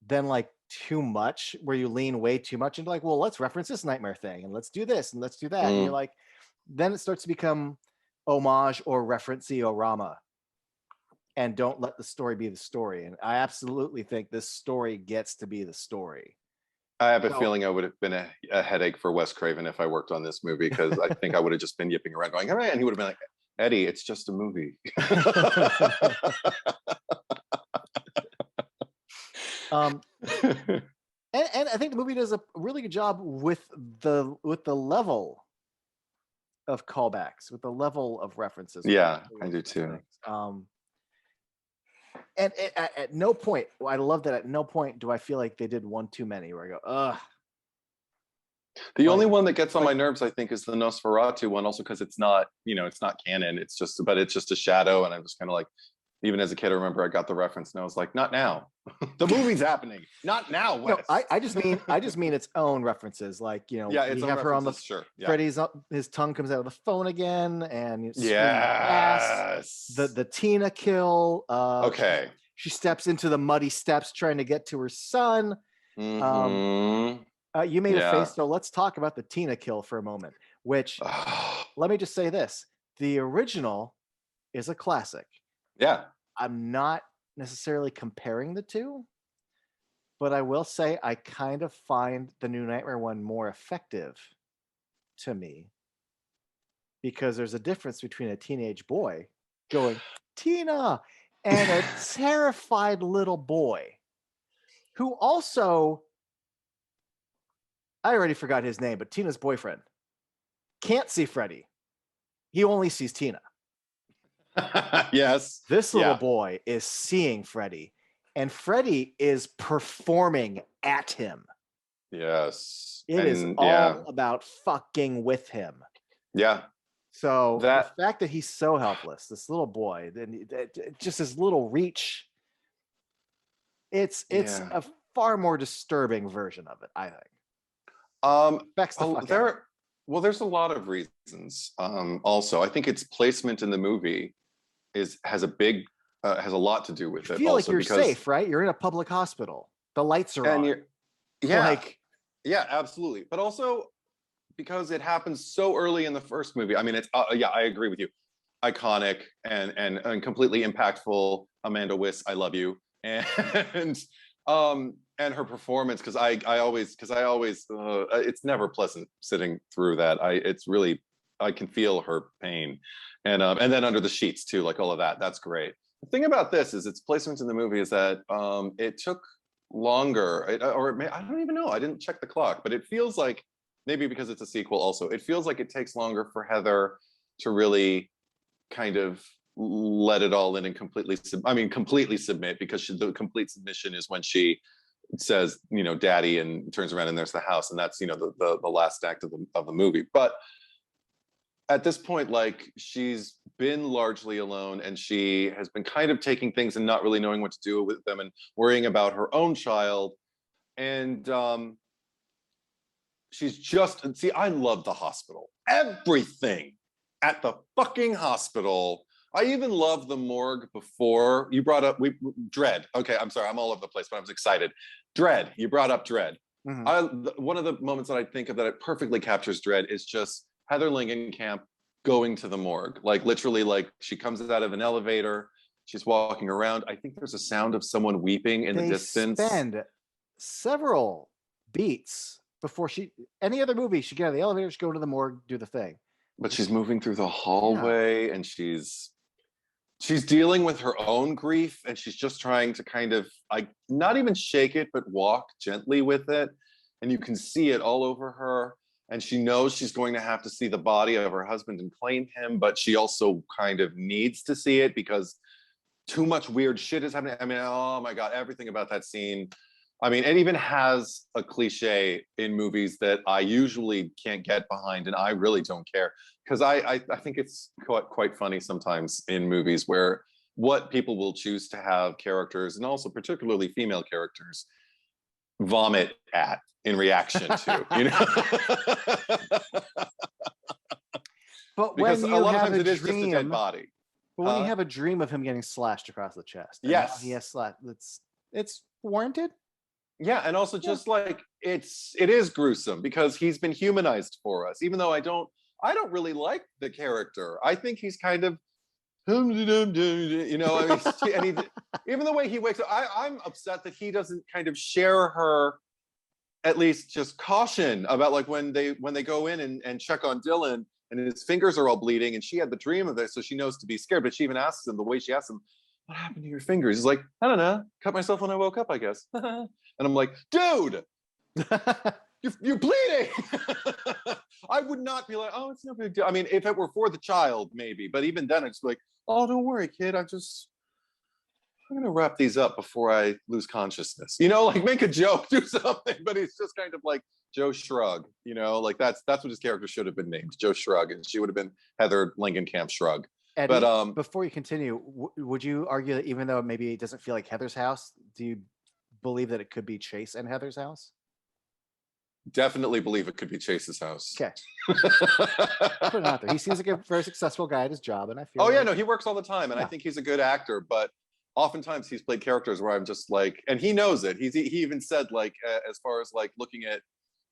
than like too much, where you lean way too much into like, well, let's reference this nightmare thing and let's do this and let's do that. And you're like, then it starts to become homage or reference-orama, and don't let the story be the story. And I absolutely think this story gets to be the story. I have a feeling I would have been a headache for Wes Craven if I worked on this movie, because I think I would have just been yipping around going, all right, and he would have been like, Eddie, it's just a movie. And I think the movie does a really good job with the level of callbacks, with the level of references. Yeah, I do too. And at no point, I love that at no point do I feel like they did one too many, where I go, ugh. The only one that gets on my nerves, I think, is the Nosferatu one, also because it's not, you know, it's not canon. It's just, but it's just a shadow. And I'm just kind of like, even as a kid, I remember I got the reference and I was like, not now. The movie's happening. Not now, Wes. No, I just mean its own references. Like, you know, yeah, it's you have her on the, sure. Yeah. Freddy's up, his tongue comes out of the phone again, and yes, the Tina kill. Okay. She steps into the muddy steps trying to get to her son. Mm-hmm. You made a face, so let's talk about the Tina kill for a moment, which let me just say this. The original is a classic. Yeah. I'm not necessarily comparing the two, but I will say I kind of find the New Nightmare one more effective to me, because there's a difference between a teenage boy going, Tina, and a terrified little boy who also, I already forgot his name, but Tina's boyfriend can't see Freddy. He only sees Tina. Yes. This little boy is seeing Freddy, and Freddy is performing at him. Yes. It is all about fucking with him. Yeah. So the fact that he's so helpless, this little boy, and just his little reach, it's a far more disturbing version of it, I think. There's a lot of reasons. Also, I think its placement in the movie has a lot to do with it. You feel like you're safe, right? You're in a public hospital. The lights are on. Yeah, absolutely. But also because it happens so early in the first movie. I mean, it's I agree with you. Iconic and completely impactful. Amanda Wyss, I love you. And her performance, because I always it's never pleasant sitting through that. It's really, I can feel her pain, and then under the sheets too, like all of that. That's great. The thing about this is its placement in the movie is that it took longer, I don't even know. I didn't check the clock, but it feels like maybe because it's a sequel also, it feels like it takes longer for Heather to really kind of let it all in and completely submit, because the complete submission is when she says, you know, daddy, and turns around and there's the house, and that's, you know, the last act of the movie. But at this point, like, she's been largely alone, and she has been kind of taking things and not really knowing what to do with them, and worrying about her own child. And she's just, see, I love the hospital. Everything at the fucking hospital. I even love the morgue. Before you brought up Dread. Okay, I'm sorry, I'm all over the place, but I was excited. Dread, you brought up Dread. One of the moments that I think of that it perfectly captures Dread is just Heather Langenkamp going to the morgue. Like, literally, like, she comes out of an elevator, she's walking around. I think there's a sound of someone weeping in the distance. They spend several beats before any other movie, she get out of the elevator, she go to the morgue, do the thing. But she's moving through the hallway, and she's dealing with her own grief, and she's just trying to kind of, like, not even shake it, but walk gently with it. And you can see it all over her. And she knows she's going to have to see the body of her husband and claim him, but she also kind of needs to see it because too much weird shit is happening. I mean, oh my God, everything about that scene. I mean, it even has a cliche in movies that I usually can't get behind, and I really don't care, because I think it's quite funny sometimes in movies where what people will choose to have characters, and also particularly female characters, vomit at in reaction to, you know. But because when a you lot of have times a it is just a dream, dead body. but when you have a dream of him getting slashed across the chest, and Yes, he has slashed, it's warranted. Yeah, and also just like it is gruesome because he's been humanized for us. Even though I don't really like the character. I think he's kind of, you know, I mean, and even the way he wakes up, I'm upset that he doesn't kind of share her, at least just caution about, like, when they go in and check on Dylan, and his fingers are all bleeding, and she had the dream of it, so she knows to be scared. But she even asks him, the way she asks him, what happened to your fingers? He's like, I don't know, cut myself when I woke up, I guess. And I'm like, dude, you're bleeding. I would not be like, oh, it's no big deal. I mean, if it were for the child, maybe, but even then, I'd just be like, oh, don't worry, kid. I'm gonna wrap these up before I lose consciousness. You know, like, make a joke, do something. But he's just kind of like Joe Shrug. You know, like that's what his character should have been named, Joe Shrug, and she would have been Heather Langenkamp Shrug. Eddie, but before you continue, would you argue that even though maybe it doesn't feel like Heather's house, do you believe that it could be Chase and Heather's house? Definitely believe it could be Chase's house. Okay. Put it out there. He seems like a very successful guy at his job, and I feel. Oh yeah, no, he works all the time, and I think he's a good actor. But oftentimes he's played characters where I'm just like, and he knows it. He even said, like, as far as like looking at,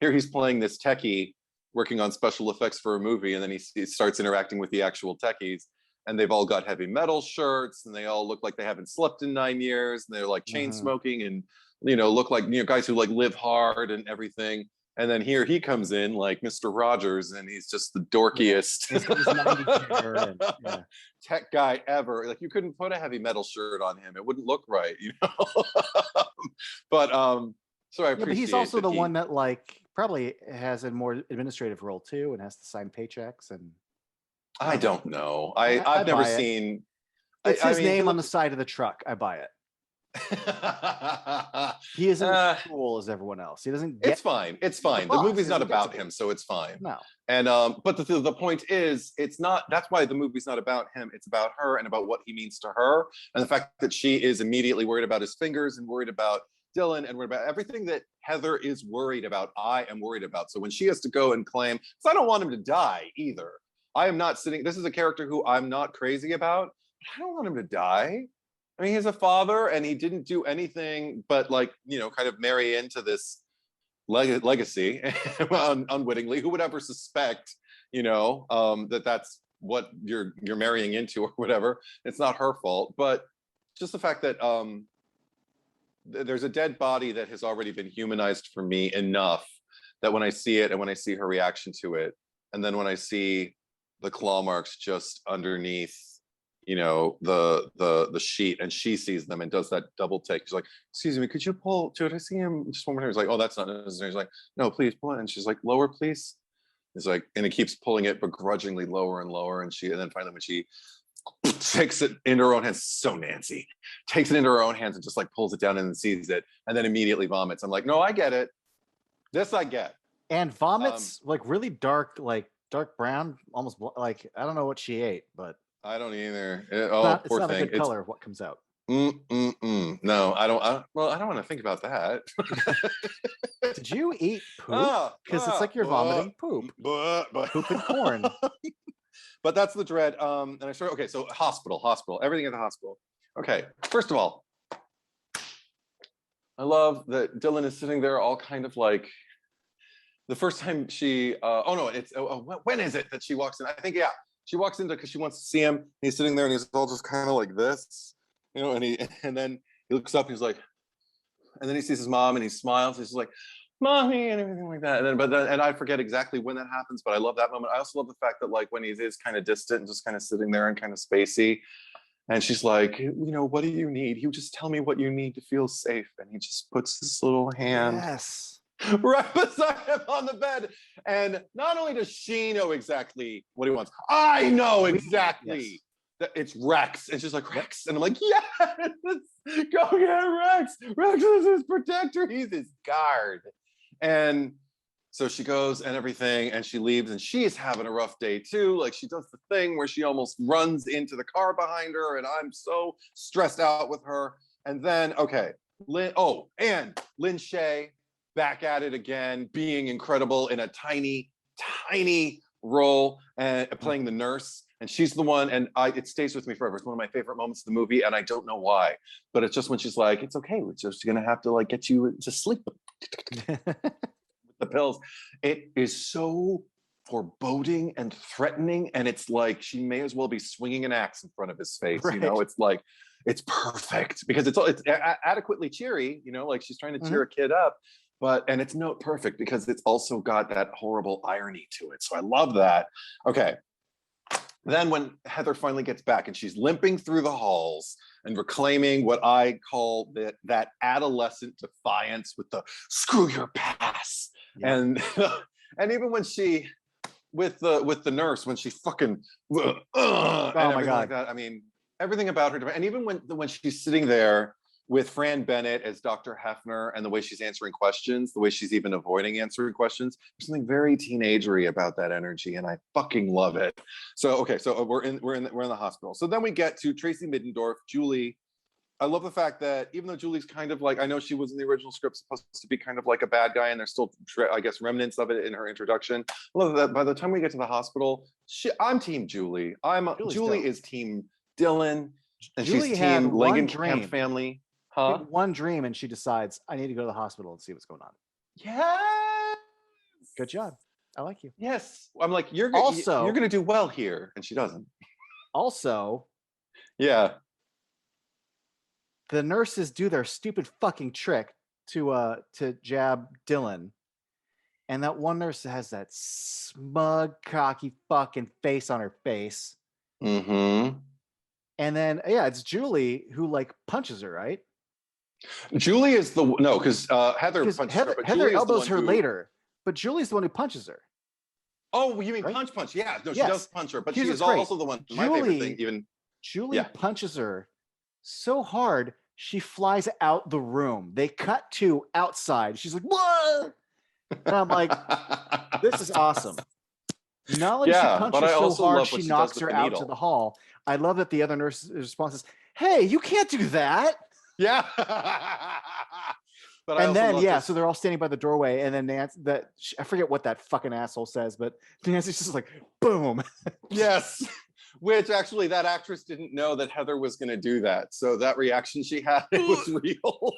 here he's playing this techie working on special effects for a movie, and then he starts interacting with the actual techies. And they've all got heavy metal shirts, and they all look like they haven't slept in 9 years, and they're like chain smoking, and, you know, look like, you know, guys who like live hard and everything. And then here he comes in like Mr. Rogers, and he's just the dorkiest tech guy ever. Like, you couldn't put a heavy metal shirt on him; it wouldn't look right, you know. But so I appreciate. But he's also the one that, like, probably has a more administrative role too, and has to sign paychecks and. I don't know. I've never seen. It's his name on the side of the truck. I buy it. He isn't as cool as everyone else. He doesn't get. It's fine. It's fine. The movie's not about him, so it's fine. No. And but the point is, it's not. That's why the movie's not about him. It's about her and about what he means to her, and the fact that she is immediately worried about his fingers and worried about Dylan and worried about everything that Heather is worried about. I am worried about. So when she has to go and claim, because I don't want him to die either. I am not sitting. This is a character who I'm not crazy about. I don't want him to die. I mean, he's a father, and he didn't do anything but, like, you know, kind of marry into this legacy unwittingly. Who would ever suspect, you know, that that's what you're marrying into or whatever? It's not her fault, but just the fact that there's a dead body that has already been humanized for me enough that when I see it and when I see her reaction to it, and then when I see the claw marks just underneath, you know, the sheet, and she sees them and does that double take. She's like, excuse me, could you pull, did I see him just one more time? He's like, oh, that's not necessary. He's like, no, please pull it. And she's like, lower, please. He's like, and he keeps pulling it begrudgingly lower and lower. And then finally when she takes it into her own hands, so Nancy, takes it into her own hands and just like pulls it down and then sees it and then immediately vomits. I'm like, no, I get it. This I get. And vomits like really dark, like dark brown, almost like, I don't know what she ate, but I don't either. it's Poor not thing. a good color of what comes out. No, I don't. Well, I don't want to think about that. Did you eat poop? Because it's like you're vomiting poop. Poop and corn. But that's the dread. And I started. Okay, so hospital, everything at the hospital. Okay, first of all, I love that Dylan is sitting there, all kind of like. The first time she. When is it that she walks in? I think she walks in because she wants to see him. He's sitting there and he's all just kind of like this. You know, and then he looks up, he's like, and then he sees his mom and he smiles. He's like, mommy, and everything like that. And I forget exactly when that happens, but I love that moment. I also love the fact that like when he is kind of distant and just kind of sitting there and kind of spacey, and she's like, you know, what do you need? You just tell me what you need to feel safe. And he just puts this little hand right beside him on the bed. And not only does she know exactly what he wants, I know exactly. Yes. That it's Rex. It's just like Rex. And I'm like, yes, go get Rex. Rex is his protector. He's his guard. And so she goes and everything, and she leaves, and she's having a rough day too. Like she does the thing where she almost runs into the car behind her, and I'm so stressed out with her. And then, okay, and Lynn Shay back at it again, being incredible in a tiny, tiny role and playing the nurse. And she's the one, and it stays with me forever. It's one of my favorite moments of the movie, and I don't know why. But it's just when she's like, it's okay, we're just gonna have to like get you to sleep with the pills. It is so foreboding and threatening, and it's like she may as well be swinging an axe in front of his face. Right. You know, it's like, it's perfect because it's adequately cheery, you know, like she's trying to cheer a kid up. And it's not perfect because it's also got that horrible irony to it. So I love that. Okay. Then when Heather finally gets back and she's limping through the halls and reclaiming what I call that adolescent defiance with the screw your pass. Yeah. And even when she, with the nurse, when she fucking, and everything like that. I mean, everything about her. And even when she's sitting there with Fran Bennett as Dr. Hefner and the way she's answering questions, the way she's even avoiding answering questions, there's something very teenagery about that energy, and I fucking love it. So okay, so we're in the hospital. So then we get to Tracy Middendorf, Julie. I love the fact that even though Julie's kind of like, I know she was in the original script supposed to be kind of like a bad guy, and there's still, I guess, remnants of it in her introduction. I love that by the time we get to the hospital, I'm Team Julie. Julie is Team Dylan, and Julie she's Team Langenkamp family. Huh? One dream, and she decides, I need to go to the hospital and see what's going on. Yes. Good job. I like you. Yes. I'm like, you're going to do well here, and she doesn't. Also, yeah. The nurses do their stupid fucking trick to jab Dylan, and that one nurse has that smug, cocky fucking face on her face. Mm-hmm. And then it's Julie who like punches her, right? Julie is because Heather punches her. But Heather elbows her later, but Julie's the one who punches her. Oh, you mean right? punch? Yeah, no, she does punch her, but she is also the one. My favorite thing, even Julie punches her so hard she flies out the room. They cut to outside. She's like, "What?" And I'm like, "This is awesome." Not only she punches her so hard, she knocks her out to the hall. I love that the other nurse's response is, "Hey, you can't do that." Yeah. But and then so they're all standing by the doorway, and then Nancy, I forget what that fucking asshole says, but Nancy's just like, boom. Yes. Which actually that actress didn't know that Heather was going to do that. So that reaction she had, it was real.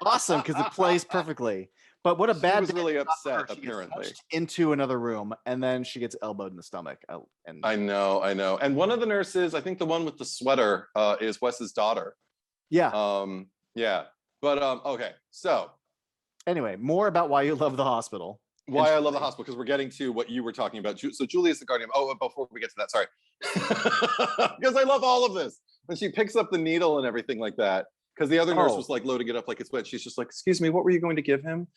Awesome, because it plays perfectly. But what a bad. She was really upset, apparently. Into another room, and then she gets elbowed in the stomach. I know. And one of the nurses, I think the one with the sweater, is Wes's daughter. Yeah. Yeah. But okay. So anyway, more about why you love the hospital. Why I love the hospital, because we're getting to what you were talking about. So Julie is the guardian. Oh, before we get to that, sorry. Because I love all of this. When she picks up the needle and everything like that, because the other nurse was like loading it up like it's wet. She's just like, excuse me, what were you going to give him?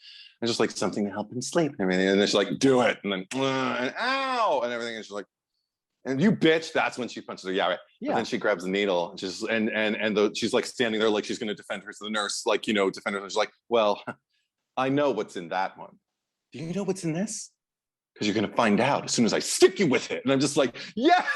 And just like something to help him sleep and everything. And then she's like, do it. And then, and ow, and everything. And she's like, and you bitch. That's when she punches her. Yeah, right. Yeah. But then she grabs the needle and she's she's like standing there like she's going to defend her. So the nurse, like, you know, defend her. And she's like, well, I know what's in that one. Do you know what's in this? Because you're going to find out as soon as I stick you with it. And I'm just like, yes!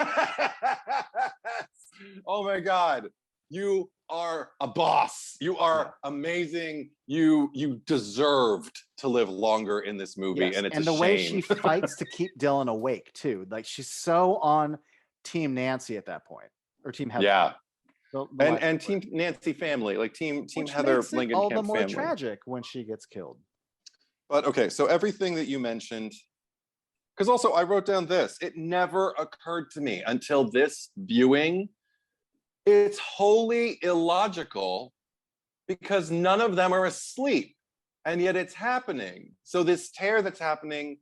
Oh my God. You are a boss. You are amazing. You deserved to live longer in this movie. Yes. And it's and the way she fights to keep Dylan awake too. Like she's so on Team Nancy at that point. Or Team Heather. Yeah. And Team Nancy family. Like Team Heather Langenkamp all the more family. Tragic when she gets killed. But okay, so everything that you mentioned, because also I wrote down this, it never occurred to me until this viewing. It's wholly illogical because none of them are asleep, and yet it's happening. So this tear that's happening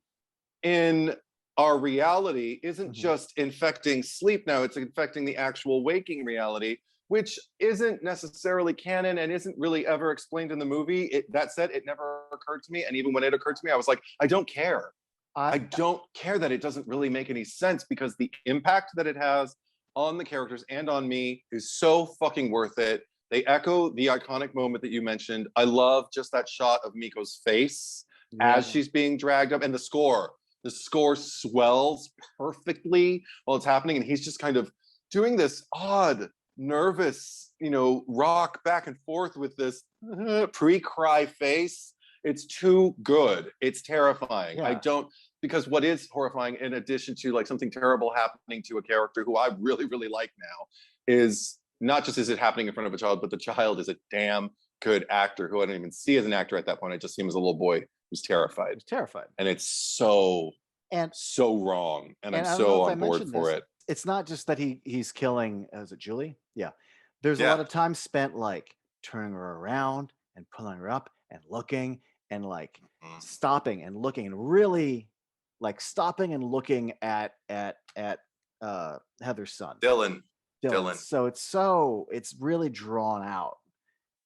in our reality isn't just infecting sleep now, it's infecting the actual waking reality, which isn't necessarily canon and isn't really ever explained in the movie. That said, it never occurred to me. And even when it occurred to me, I was like, I don't care. I don't care that it doesn't really make any sense because the impact that it has on the characters and on me is so fucking worth it. They echo the iconic moment that you mentioned. I love just that shot of Miko's face as she's being dragged up, and the score swells perfectly while it's happening. And he's just kind of doing this odd, nervous, you know, rock back and forth with this pre-cry face. It's too good. It's terrifying. Yeah. Because what is horrifying, in addition to like something terrible happening to a character who I really, really like now, is not just is it happening in front of a child, but the child is a damn good actor who I don't even see as an actor at that point. I just see him as a little boy who's terrified. He's terrified. And it's so wrong. And I'm so on board for it. It's not just that he's killing, is it Julie? Yeah. There's a lot of time spent like turning her around and pulling her up and looking and like stopping and looking and really like stopping and looking at Heather's son. Dylan. So it's really drawn out.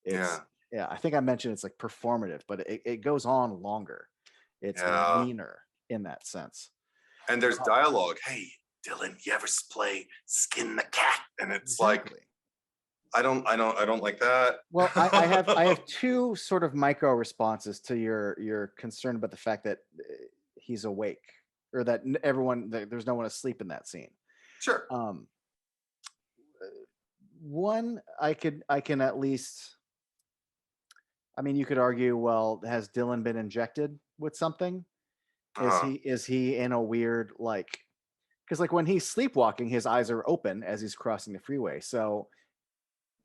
Yeah, I think I mentioned it's like performative, but it goes on longer. It's leaner in that sense. And there's dialogue. Hey, Dylan, you ever play Skin the Cat? And it's like, I don't like that. Well, I have two sort of micro responses to your concern about the fact that he's awake or that there's no one asleep in that scene. Sure. One, I can at least, I mean, you could argue, well, has Dylan been injected with something? Is he in a weird, like, because like when he's sleepwalking, his eyes are open as he's crossing the freeway. So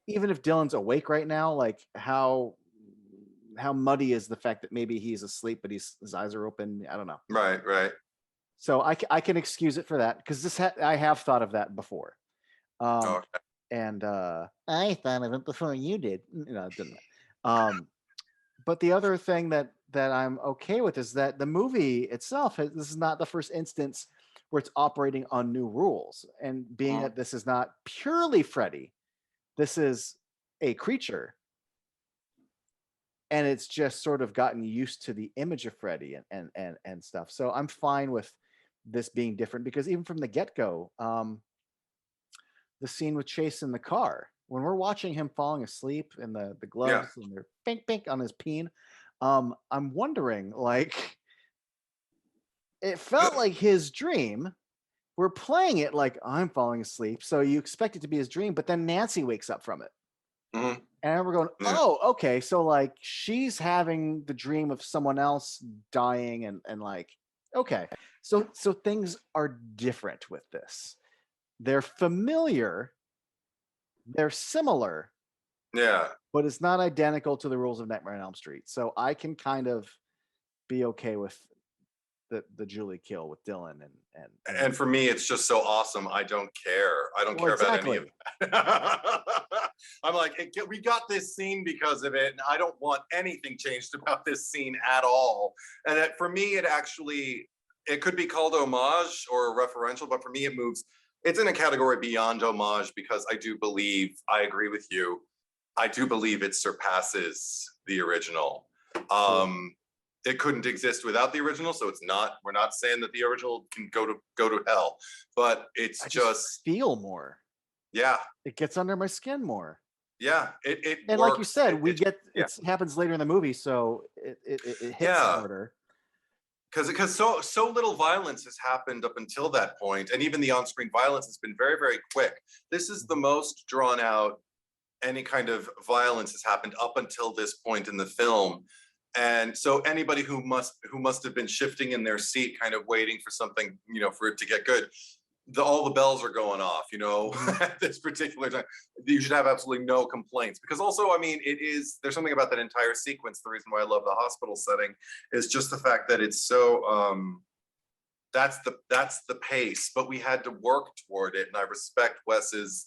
even if Dylan's awake right now, like how muddy is the fact that maybe he's asleep, but his eyes are open? I don't know. Right. So I can excuse it for that because I have thought of that before. Okay. And I thought of it before you did. No, it didn't. But the other thing that I'm okay with is that the movie itself, this is not the first instance where it's operating on new rules. And being that this is not purely Freddy, this is a creature. And it's just sort of gotten used to the image of Freddy and stuff. So I'm fine with this being different because even from the get-go, the scene with Chase in the car, when we're watching him falling asleep in the gloves and they're pink on his peen, I'm wondering, like, it felt like his dream. We're playing it like I'm falling asleep, so you expect it to be his dream, but then Nancy wakes up from it. Mm-hmm. And we're going, oh, okay, so like she's having the dream of someone else dying and like, okay. So things are different with this. They're familiar, they're similar, but it's not identical to the rules of Nightmare on Elm Street. So I can kind of be okay with the Julie kill with Dylan and for me it's just so awesome. I don't care. I don't care about any of that. I'm like, we got this scene because of it, and I don't want anything changed about this scene at all. And for me, it could be called homage or referential, but for me, it moves it's in a category beyond homage because I agree with you. I do believe it surpasses the original. It couldn't exist without the original, so we're not saying that the original can go to hell, but it's I just feel more. Yeah. It gets under my skin more. Yeah, it and works. Like you said, it happens later in the movie, so it hits harder. Because so little violence has happened up until that point, and even the on-screen violence has been very, very quick. This is the most drawn out any kind of violence has happened up until this point in the film. And so anybody who must have been shifting in their seat, kind of waiting for something, for it to get good, all the bells are going off, at this particular time. You should have absolutely no complaints, because also, I mean, there's something about that entire sequence. The reason why I love the hospital setting is just the fact that it's so, that's the pace, but we had to work toward it. And I respect Wes's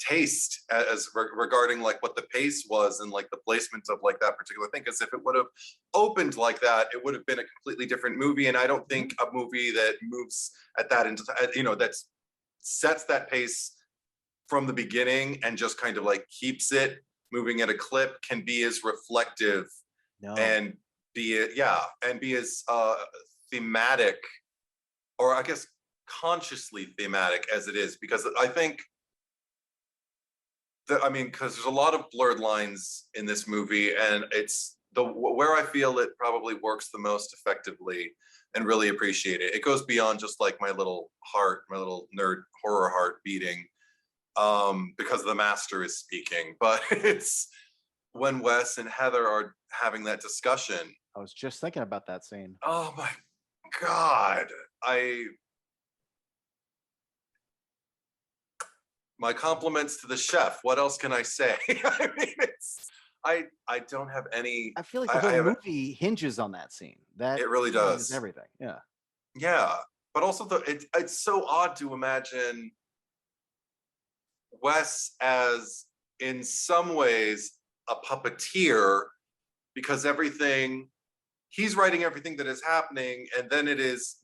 taste as regarding like what the pace was and like the placement of like that particular thing, because if it would have opened like that, it would have been a completely different movie. And I don't think a movie that moves at that that sets that pace from the beginning and just kind of like keeps it moving at a clip can be as reflective and be as thematic, or I guess consciously thematic as it is, because I think because there's a lot of blurred lines in this movie, and it's where I feel it probably works the most effectively and really appreciate it. It goes beyond just like my little nerd horror heart beating, because the master is speaking, but it's when Wes and Heather are having that discussion. I was just thinking about that scene. Oh my God. My compliments to the chef. What else can I say? I mean, I don't have any. I feel like the whole movie hinges on that scene. That it really does everything. Yeah. Yeah, but also it's so odd to imagine Wes as, in some ways, a puppeteer, because he's writing everything that is happening, and then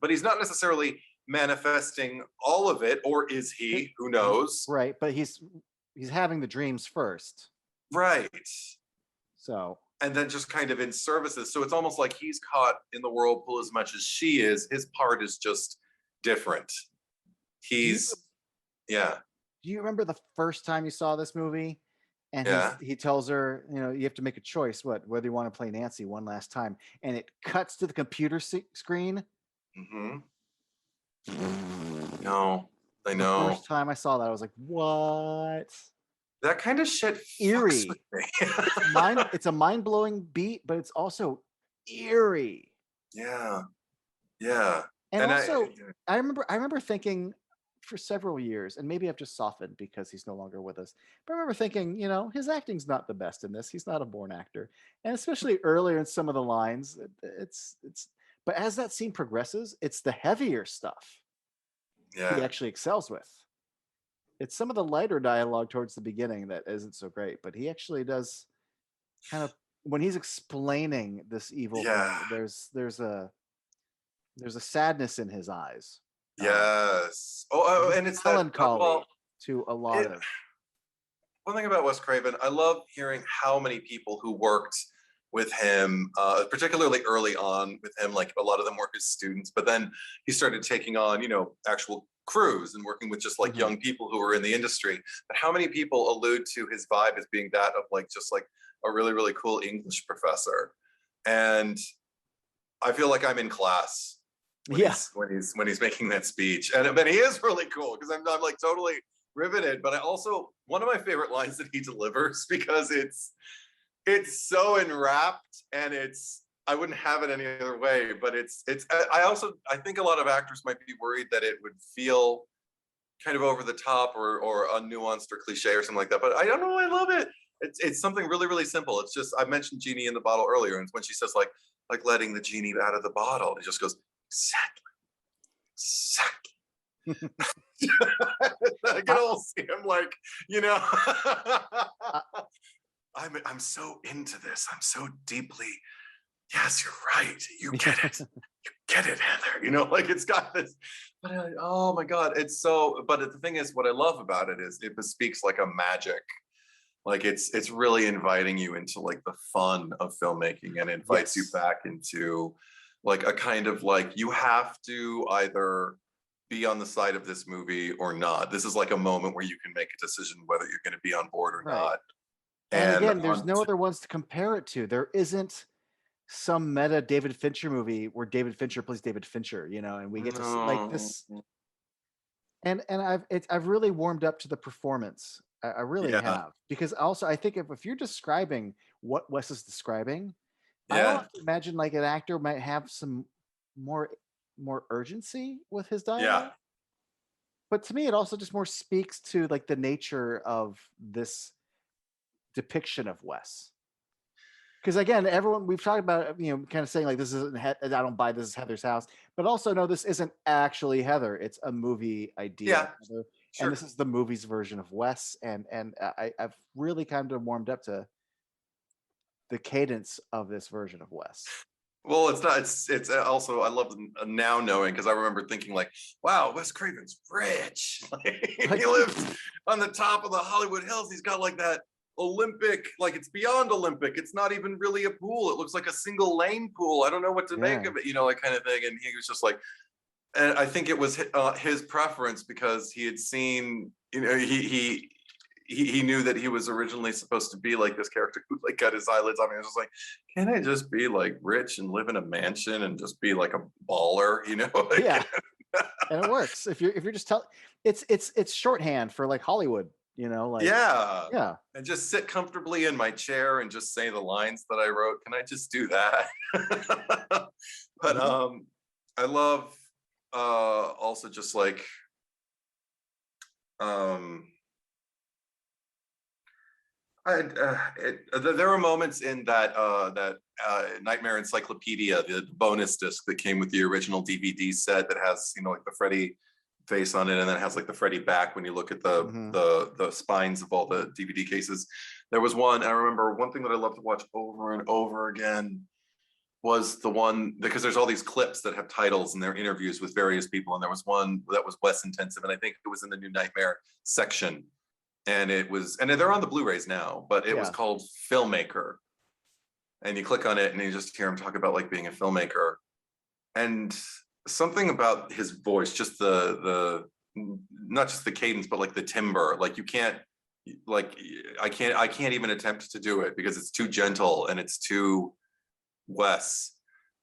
but he's not necessarily manifesting all of it, or is he? Who knows? Right, but he's having the dreams first. Right. So, and then just kind of in services. So it's almost like he's caught in the whirlpool as much as she is. His part is just different. Do you remember the first time you saw this movie? And he tells her, you have to make a choice, whether you want to play Nancy one last time. And it cuts to the computer screen. Mm-hmm. No, I know. The first time I saw that, I was like, what? That kind of shit eerie. It's a mind-blowing beat, but it's also eerie. Yeah. And also, I remember thinking for several years, and maybe I've just softened because he's no longer with us, but I remember thinking, his acting's not the best in this. He's not a born actor. And especially earlier in some of the lines, but as that scene progresses, it's the heavier stuff he actually excels with. It's some of the lighter dialogue towards the beginning that isn't so great, but he actually does kind of, when he's explaining this evil thing, there's a sadness in his eyes. Yes. And it's melancholy to a lot of. One thing about Wes Craven, I love hearing how many people who worked with him, particularly early on with him, like a lot of them were his students, but then he started taking on, actual crews and working with just like young people who were in the industry. But how many people allude to his vibe as being that of like just like a really, really cool English professor? And I feel like I'm in class when he's making that speech. And but he is really cool, because I'm like totally riveted. But I also, one of my favorite lines that he delivers, because it's so enwrapped, and I wouldn't have it any other way, but I think a lot of actors might be worried that it would feel kind of over the top or unnuanced or cliche or something like that. But I don't know, I love it. It's something really, really simple. It's just, I mentioned Genie in the Bottle earlier, and when she says like letting the genie out of the bottle, it just goes, exactly. I can all see him like, I'm so into this. I'm so deeply, yes, you're right. You get it. You get it, Heather. You know, like it's got this. But oh my God, it's so. But the thing is, what I love about it is it bespeaks like a magic. Like it's really inviting you into like the fun of filmmaking and invites you Yes. back into like a kind of like you have to either be on the side of this movie or not. This is like a moment where you can make a decision whether you're going to be on board or Right. not. And And again, there's no other ones to compare it to. There isn't some meta David Fincher movie where David Fincher plays David Fincher, you know, and we get to see like no, this. And I've really warmed up to the performance. I really yeah, have, because also I think if you're describing what Wes is describing, I yeah, often imagine like an actor might have some more more urgency with his yeah, dialogue. But to me, it also just more speaks to like the nature of this depiction of Wes. Because again, everyone we've talked about, you know, kind of saying like this isn't. I don't buy this is Heather's house, but also no, this isn't actually Heather. It's a movie idea, yeah, Heather, and sure. this is the movie's version of Wes. And I've really kind of warmed up to the cadence of this version of Wes. Well, it's not. It's also I love now knowing because I remember thinking like, wow, Wes Craven's rich. Like, Like he lives on the top of the Hollywood Hills. He's got like that Olympic, like it's beyond Olympic. It's not even really a pool. It looks like a single lane pool. I don't know what to make yeah, of it, you know, that kind of thing. And he was just like, and I think it was his preference because he had seen, you know, he knew that he was originally supposed to be like this character who like got his eyelids on. He was just like, can I just be like rich and live in a mansion and just be like a baller, you know? Like, yeah, and it works if you're just it's shorthand for like Hollywood, you know, like yeah. yeah. And just sit comfortably in my chair and just say the lines that I wrote. Can I just do that? But Mhm. I love also just like um there are moments in that Nightmare Encyclopedia, the bonus disc that came with the original DVD set that has, you know, like the Freddy face on it, and then it has like the Freddy back when you look at Mhm. the spines of all the DVD cases. There was one, I remember one thing that I love to watch over and over again was the one because there's all these clips that have titles and their interviews with various people, and there was one that was Wes intensive, and I think it was in the new Nightmare section, and it was, and they're on the Blu-rays now, but it was Yeah. called Filmmaker. And you click on it and you just hear him talk about like being a filmmaker. And something about his voice, just the not just the cadence, but like the timbre, like you can't like I can't even attempt to do it because it's too gentle and it's too Wes.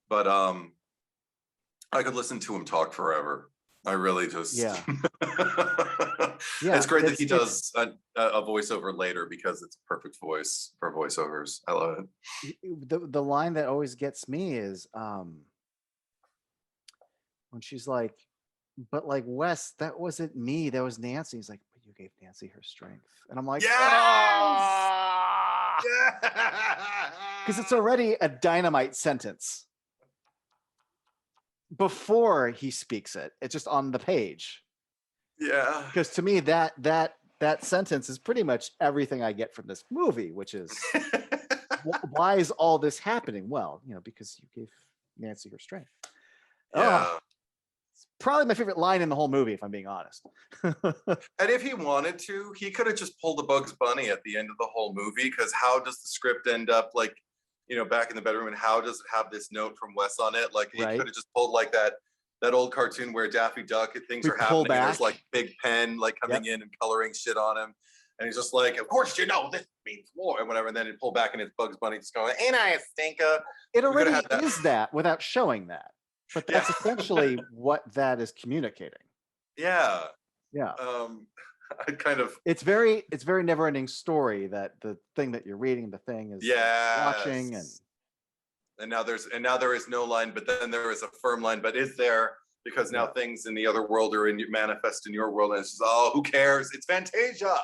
But I could listen to him talk forever. I really just Yeah. it's Yeah. great that he It's does a voiceover later because it's a perfect voice for voiceovers. I love it. the line that always gets me is when she's like, but like Wes, that wasn't me, that was Nancy. He's like, but you gave Nancy her strength. And I'm like, Yes! ah, because it's Yeah! already a dynamite sentence before he speaks it. It's just on the page. Yeah. Because to me, that sentence is pretty much everything I get from this movie, which is why is all this happening? Well, you know, because you gave Nancy her strength. Oh, Yeah. probably my favorite line in the whole movie, if I'm being honest. And if he wanted to, he could have just pulled a Bugs Bunny at the end of the whole movie. Because how does the script end up like, you know, back in the bedroom, and how does it have this note from Wes on it? Like he Right? could have just pulled like that old cartoon where Daffy Duck, things We are pull happening, and there's back. like big pen like coming Yep. in and coloring shit on him. And he's just like, of course you know this means war and whatever. And then it pull back and it's Bugs Bunny just going, ain't I a stinker? It We could have already had that. is that without showing that. But Yeah. that's essentially what that is communicating. Yeah. Yeah. I kind of It's very never ending story that the thing that you're reading, the thing is watching, and and now there is no line, but then there is a firm line, but is there, because now yeah. things in the other world are manifest in your world, and it's just, oh, who cares? It's Fantasia.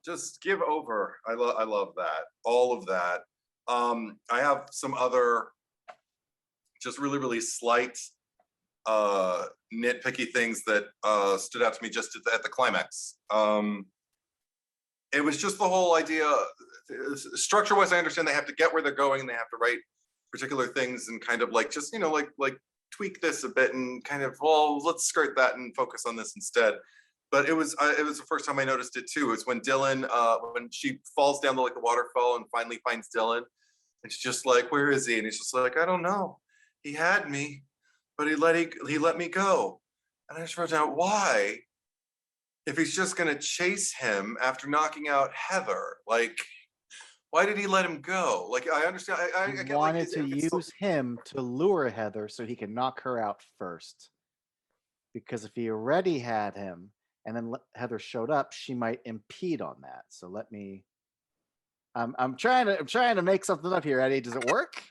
Just give over. I love that. All of that. I have some other just really, really slight nitpicky things that stood out to me just at the climax. It was just the whole idea, structure-wise, I understand they have to get where they're going and they have to write particular things and kind of like just, you know, like tweak this a bit and kind of, well, let's skirt that and focus on this instead. But it was the first time I noticed it too. It's when Dylan, when she falls down the waterfall and finally finds Dylan, and she's just like, "Where is he?" And he's just like, "I don't know. He had me, but he let me go." And I just wrote down, why? If he's just gonna chase him after knocking out Heather, like, why did he let him go? Like, I understand. I He get wanted to use him to lure Heather so he can knock her out first. Because if he already had him and then Heather showed up, she might impede on that. So let me. I'm trying to make something up here, Eddie. Does it work?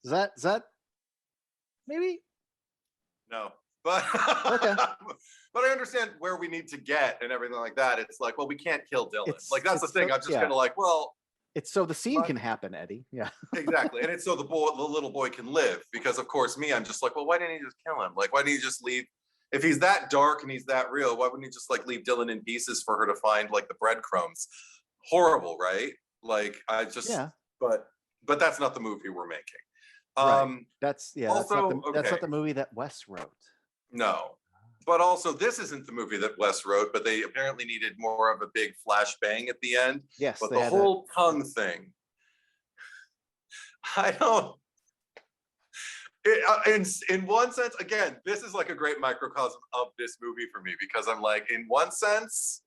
Is that maybe? No, but Okay. But I understand where we need to get and everything like that. It's like, well, we can't kill Dylan. It's- Like, that's the it's thing. so- I'm just yeah. kind of like, well, It's so the scene But- can happen, Eddie. Yeah. exactly. And it's so the little boy can live, because of course me, I'm just like, well, why didn't he just kill him? Like, why didn't he just leave? If he's that dark and he's that real, why wouldn't he just like leave Dylan in pieces for her to find like the breadcrumbs? Horrible, right? Like, I just, Yeah. but that's not the movie we're making. Right. That's also, that's not okay. the movie that Wes wrote. No. But also, this isn't the movie that Wes wrote, but they apparently needed more of a big flashbang at the end. Yes. But they the had whole tongue thing, I don't. In one sense, again, this is like a great microcosm of this movie for me, because I'm like, in one sense,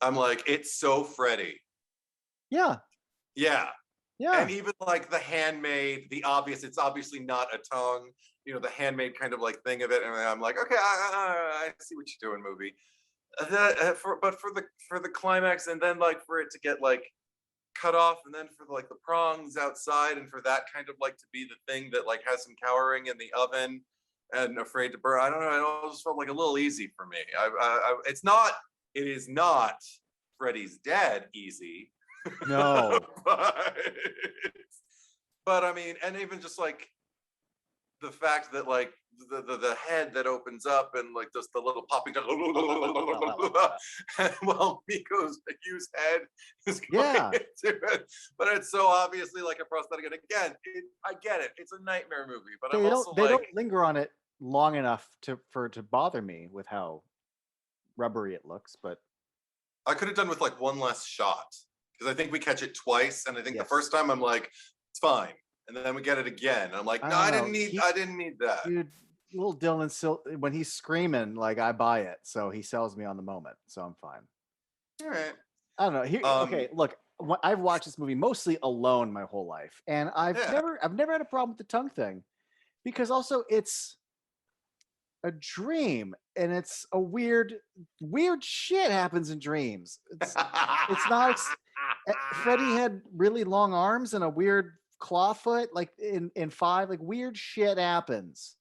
I'm like, it's so Freddy. Yeah. Yeah. Yeah. And even like the handmade, the obvious, it's obviously not a tongue, you know, the handmade kind of like thing of it. And I'm like, okay, I see what you're doing, movie. But for the climax, and then like for it to get like cut off, and then for like the prongs outside, and for that kind of like to be the thing that like has some cowering in the oven and afraid to burn. I don't know. It all just felt like a little easy for me. It is not Freddy's Dead easy. No. but I mean, and even just like the fact that like the head that opens up and like just the little popping well, Miko's Hugh's head is going into it, but it's so obviously like a prosthetic. And again, I get it, it's a nightmare movie, but They I'm also they like, don't linger on it long enough for it to bother me with how rubbery it looks, but I could have done with like one less shot, because I think we catch it twice, and I think the first time I'm like, it's fine, and then we get it again. I'm like, no, I didn't need that. Dude, little Dylan, when he's screaming, like, I buy it, so he sells me on the moment, so I'm fine. All right. I don't know. Here, okay, look, I've watched this movie mostly alone my whole life, and I've never had a problem with the tongue thing, because also it's a dream, and it's a weird shit happens in dreams. It's not. Freddy had really long arms and a weird claw foot, like in 5, like weird shit happens.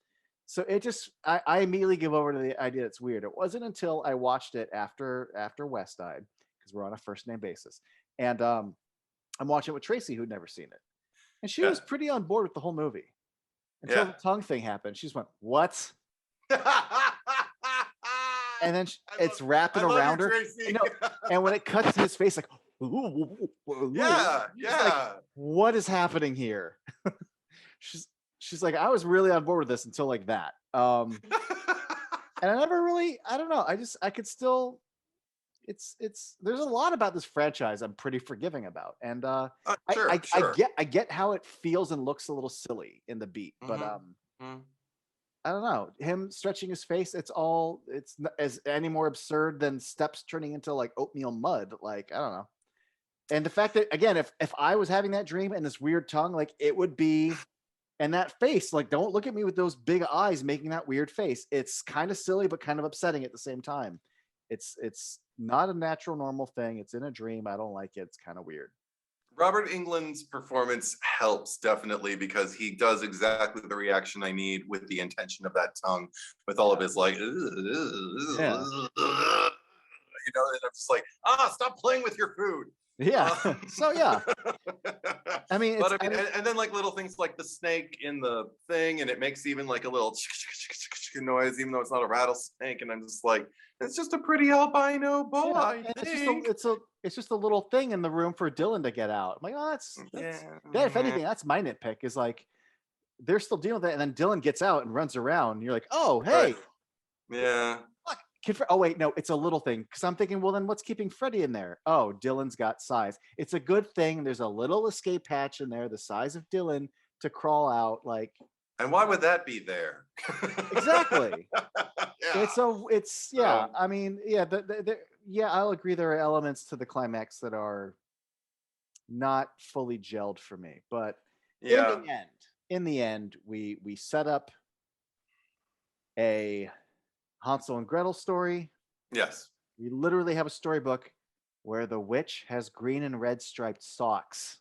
So it just, I immediately give over to the idea it's weird. It wasn't until I watched it after Wes died, because we're on a first name basis, and I'm watching it with Tracy, who'd never seen it, and she was pretty on board with the whole movie until the tongue thing happened. She just went, "What?" And then it's wrapping around her. And when it cuts to his face, like, yeah. Like, what is happening here? she's like, I was really on board with this until like that. And I never really, I don't know. I could still, it's there's a lot about this franchise I'm pretty forgiving about. And sure. I get how it feels and looks a little silly in the beat, but I don't know, him stretching his face, it's as any more absurd than steps turning into like oatmeal mud. Like, I don't know. And the fact that, again, if I was having that dream and this weird tongue, like, it would be, and that face, like, don't look at me with those big eyes making that weird face. It's kind of silly, but kind of upsetting at the same time. It's not a natural, normal thing. It's in a dream. I don't like it. It's kind of weird. Robert Englund's performance helps definitely, because he does exactly the reaction I need with the intention of that tongue, with all of his like, you know, and I'm just like, stop playing with your food. Yeah. So yeah. I mean, and then like little things like the snake in the thing, and it makes even like a little noise, even though it's not a rattlesnake, and I'm just like, it's just a pretty albino boy. Yeah, it's just a little thing in the room for Dylan to get out. I'm like, oh, that's if anything, that's my nitpick. Is like, they're still dealing with it, and then Dylan gets out and runs around. And you're like, oh, hey, Right. Yeah. look, oh wait, no, it's a little thing. Because I'm thinking, well, then what's keeping Freddy in there? Oh, Dylan's got size. It's a good thing. There's a little escape hatch in there, the size of Dylan, to crawl out. Like, And why would that be there? exactly. Yeah. It's yeah. I mean, yeah, yeah. I'll agree. There are elements to the climax that are not fully gelled for me, but Yeah. in the end, we set up a Hansel and Gretel story. Yes. We literally have a storybook where the witch has green and red striped socks.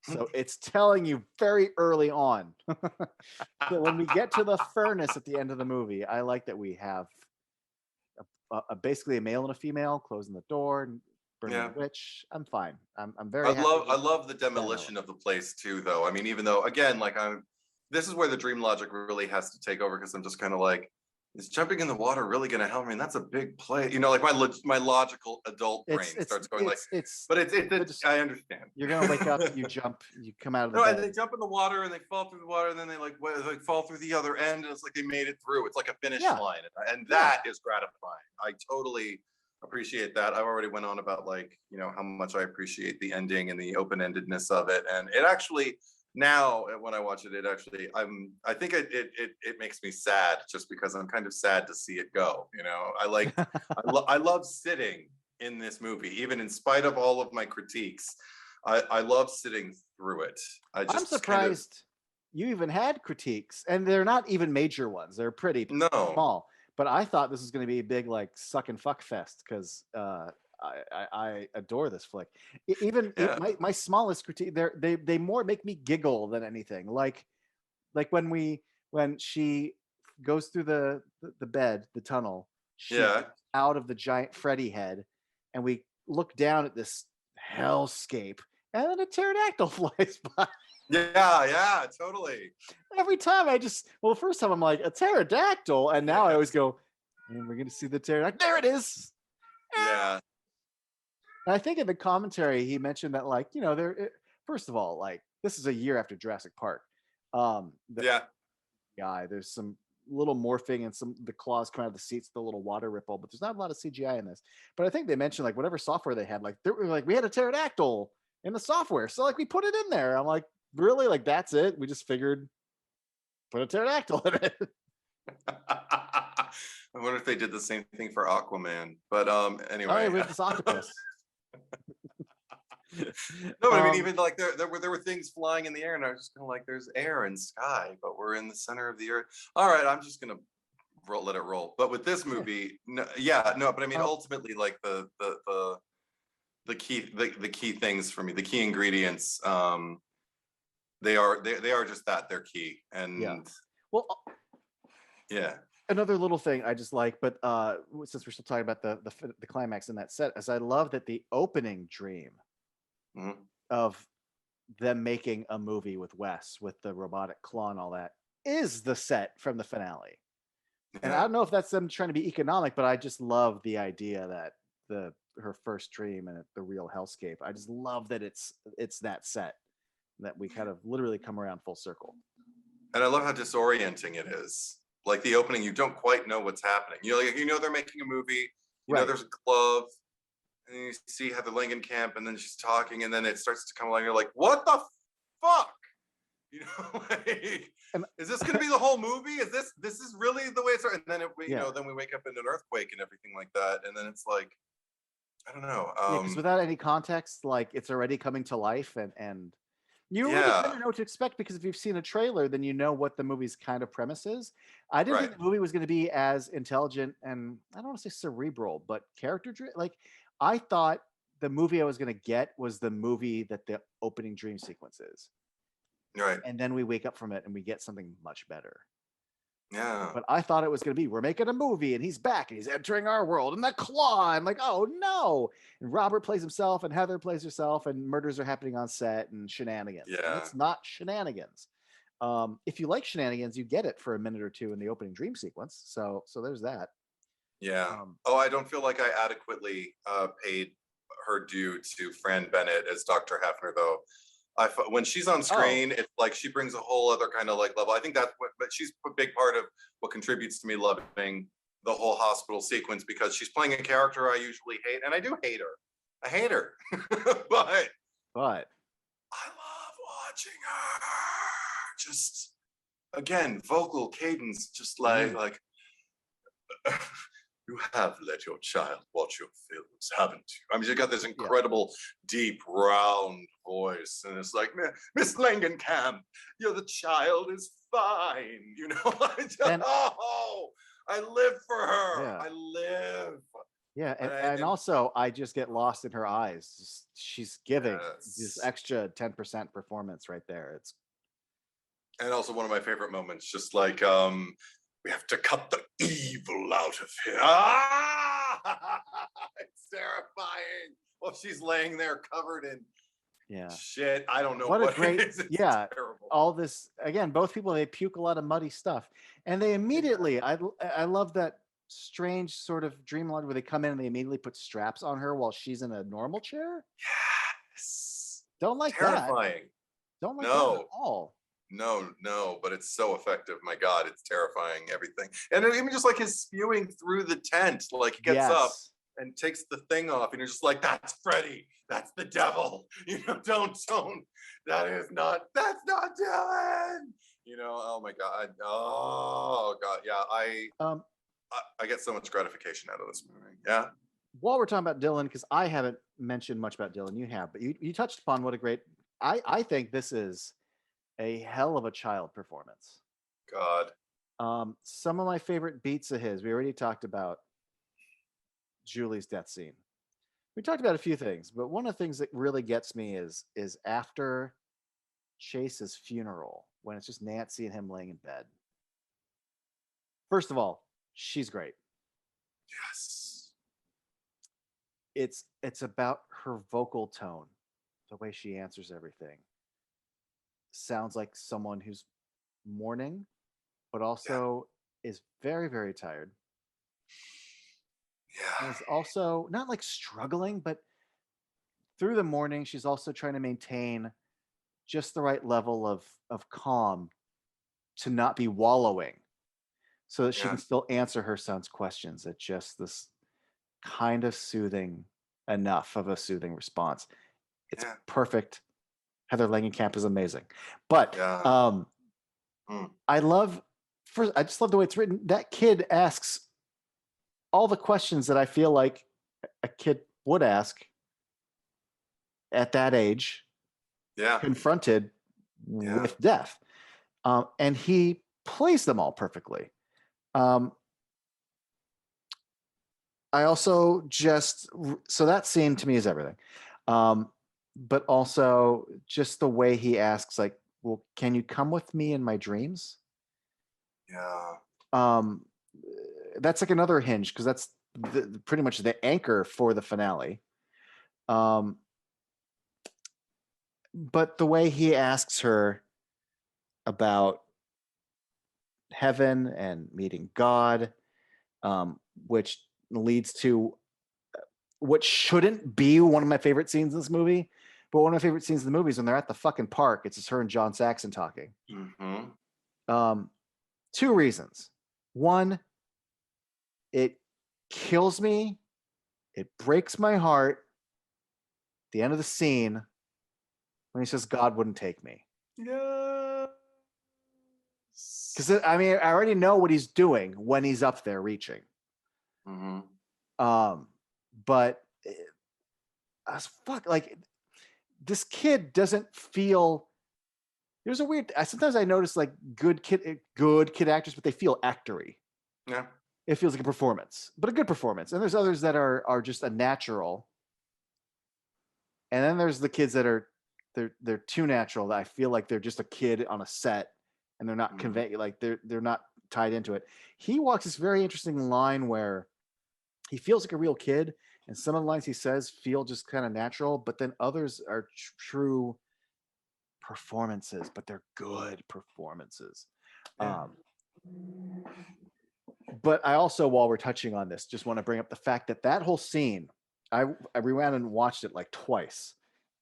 So it's telling you very early on. So when we get to the furnace at the end of the movie, I like that we have basically a male and a female closing the door and burning the witch. I'm fine. I'm very happy. I love the demolition of the place too, though. I mean, even though again, like this is where the dream logic really has to take over, because I'm just kind of like, is jumping in the water really going to help me? And that's a big play, you know, like my logical adult brain starts going like, but it's I understand. You're gonna wake up, you jump, you come out of the no, bed. and they jump in the water and they fall through the water, and then they like fall through the other end, and it's like they made it through. It's like a finish line, and that is gratifying. I totally appreciate that. I've already went on about like, you know, how much I appreciate the ending and the open-endedness of it, and it actually. Now, when I watch it, I think it makes me sad, just because I'm kind of sad to see it go. You know, I love sitting in this movie, even in spite of all of my critiques. I love sitting through it. I'm surprised you even had critiques, and they're not even major ones. They're pretty small. But I thought this was going to be a big like suck and fuck fest, because I adore this flick. Even my smallest critique, they more make me giggle than anything. Like when she goes through the bed, the tunnel, out of the giant Freddy head, and we look down at this hellscape, and then a pterodactyl flies by. Yeah, totally. Every time the first time I'm like, a pterodactyl, and now I always go, and we're gonna see the pterodactyl. There it is. Yeah. And I think in the commentary he mentioned that, like, you know, first of all, like, this is a year after Jurassic Park. There's some little morphing, and the claws come out of the seats, the little water ripple, but there's not a lot of CGI in this. But I think they mentioned like whatever software they had, like they were like, we had a pterodactyl in the software, so like we put it in there. I'm like, really? Like that's it? We just figured put a pterodactyl in it. I wonder if they did the same thing for Aquaman. But anyway, with this octopus. No, but I mean, even like there were things flying in the air, and I was just kind of like, there's air and sky, but we're in the center of the earth. All right, I'm just gonna let it roll. But with this movie, but I mean, ultimately, like the key things for me, the key ingredients, they are just that, they're key. And another little thing I just like, but since we're still talking about the climax in that set, is I love that the opening dream of them making a movie with Wes, with the robotic claw and all that, is the set from the finale. And I don't know if that's them trying to be economic, but I just love the idea that her first dream and the real hellscape. I just love that it's that set, that we kind of literally come around full circle. And I love how disorienting it is. Like the opening, you don't quite know what's happening. You know they're making a movie. You know there's a glove, and you see Heather Langenkamp, and then she's talking, and then it starts to come along. You're like, what the fuck? You know, like, is this going to be the whole movie? Is this is really the way it's? And then then we wake up in an earthquake and everything like that, and then it's like, I don't know. Because without any context, like it's already coming to life, and you really kind of know what to expect, because if you've seen a trailer, then you know what the movie's kind of premise is. I didn't think the movie was going to be as intelligent, and I don't want to say cerebral, but character-driven. Like, I thought the movie I was going to get was the movie that the opening dream sequence is. Right. And then we wake up from it and we get something much better. Yeah. But I thought it was going to be, we're making a movie and he's back and he's entering our world, and the claw. I'm like, oh no. And Robert plays himself and Heather plays herself, and murders are happening on set and shenanigans. Yeah. And it's not shenanigans. If you like shenanigans, you get it for a minute or two in the opening dream sequence. So there's that. Yeah. I don't feel like I adequately paid her due to Fran Bennett as Dr. Hefner, though. When she's on screen, it's like she brings a whole other kind of like level. I think that's what, but she's a big part of what contributes to me loving the whole hospital sequence, because she's playing a character I usually hate, and I do hate her. I hate her, but I love watching her. Just again, vocal cadence, just like you have let your child watch your films, haven't you? I mean, you got this incredible, deep, round voice, and it's like, Miss Langenkamp, the child is fine. You know, I live for her. Yeah. I live. Yeah, and also I just get lost in her eyes. She's giving this extra 10% performance right there. And also one of my favorite moments, just like we have to cut the evil out of here. It's terrifying. Well, she's laying there covered in shit. I don't know what a great it is. It's terrible. All this again. Both people, they puke a lot of muddy stuff, and they immediately. I love that strange sort of dreamland where they come in and they immediately put straps on her while she's in a normal chair. Yes. Don't like terrifying. That. Don't like that at all. No, but it's so effective. My God, it's terrifying, everything. And even just like his spewing through the tent, like he gets up and takes the thing off, and you're just like, that's Freddy, that's the devil. Don't, that's not Dylan. Oh my God. Oh God. Yeah. I get so much gratification out of this movie. Yeah. While we're talking about Dylan, because I haven't mentioned much about Dylan, you have, but you touched upon what a great, I think this is a hell of a child performance. God. Some of my favorite beats of his, we already talked about Julie's death scene. We talked about a few things, but one of the things that really gets me is after Chase's funeral, when it's just Nancy and him laying in bed. First of all, she's great. Yes. It's about her vocal tone, the way she answers everything. Sounds like someone who's mourning, but also is very, very tired. Yeah. And is also not like struggling, but through the morning, she's also trying to maintain just the right level of calm to not be wallowing, so that she can still answer her son's questions at just this kind of soothing enough of a soothing response. It's perfect. Heather Langenkamp is amazing, but I just love the way it's written. That kid asks all the questions that I feel like a kid would ask at that age, confronted with death, and he plays them all perfectly. I also so that scene to me is everything. But also just the way he asks, like, well, can you come with me in my dreams? Yeah. That's like another hinge, because that's pretty much the anchor for the finale. But the way he asks her about heaven and meeting God, which leads to what shouldn't be one of my favorite scenes in this movie, but one of my favorite scenes in the movie is when they're at the fucking park. It's just her and John Saxon talking. Two reasons. One, it kills me. It breaks my heart. At the end of the scene, when he says, God wouldn't take me. Yeah. Because I mean, I already know what he's doing when he's up there reaching. But as fuck, like, this kid doesn't feel. There's a weird. Sometimes I notice like good kid actors, but they feel actory. Yeah. It feels like a performance, but a good performance. And there's others that are just a natural. And then there's the kids that are they're too natural. That I feel like they're just a kid on a set, and they're not conveying, like they're not tied into it. He walks this very interesting line where he feels like a real kid, and some of the lines he says feel just kind of natural, but then others are true performances, but they're good performances. But I also, while we're touching on this, just want to bring up the fact that whole scene, I rewound and watched it like twice.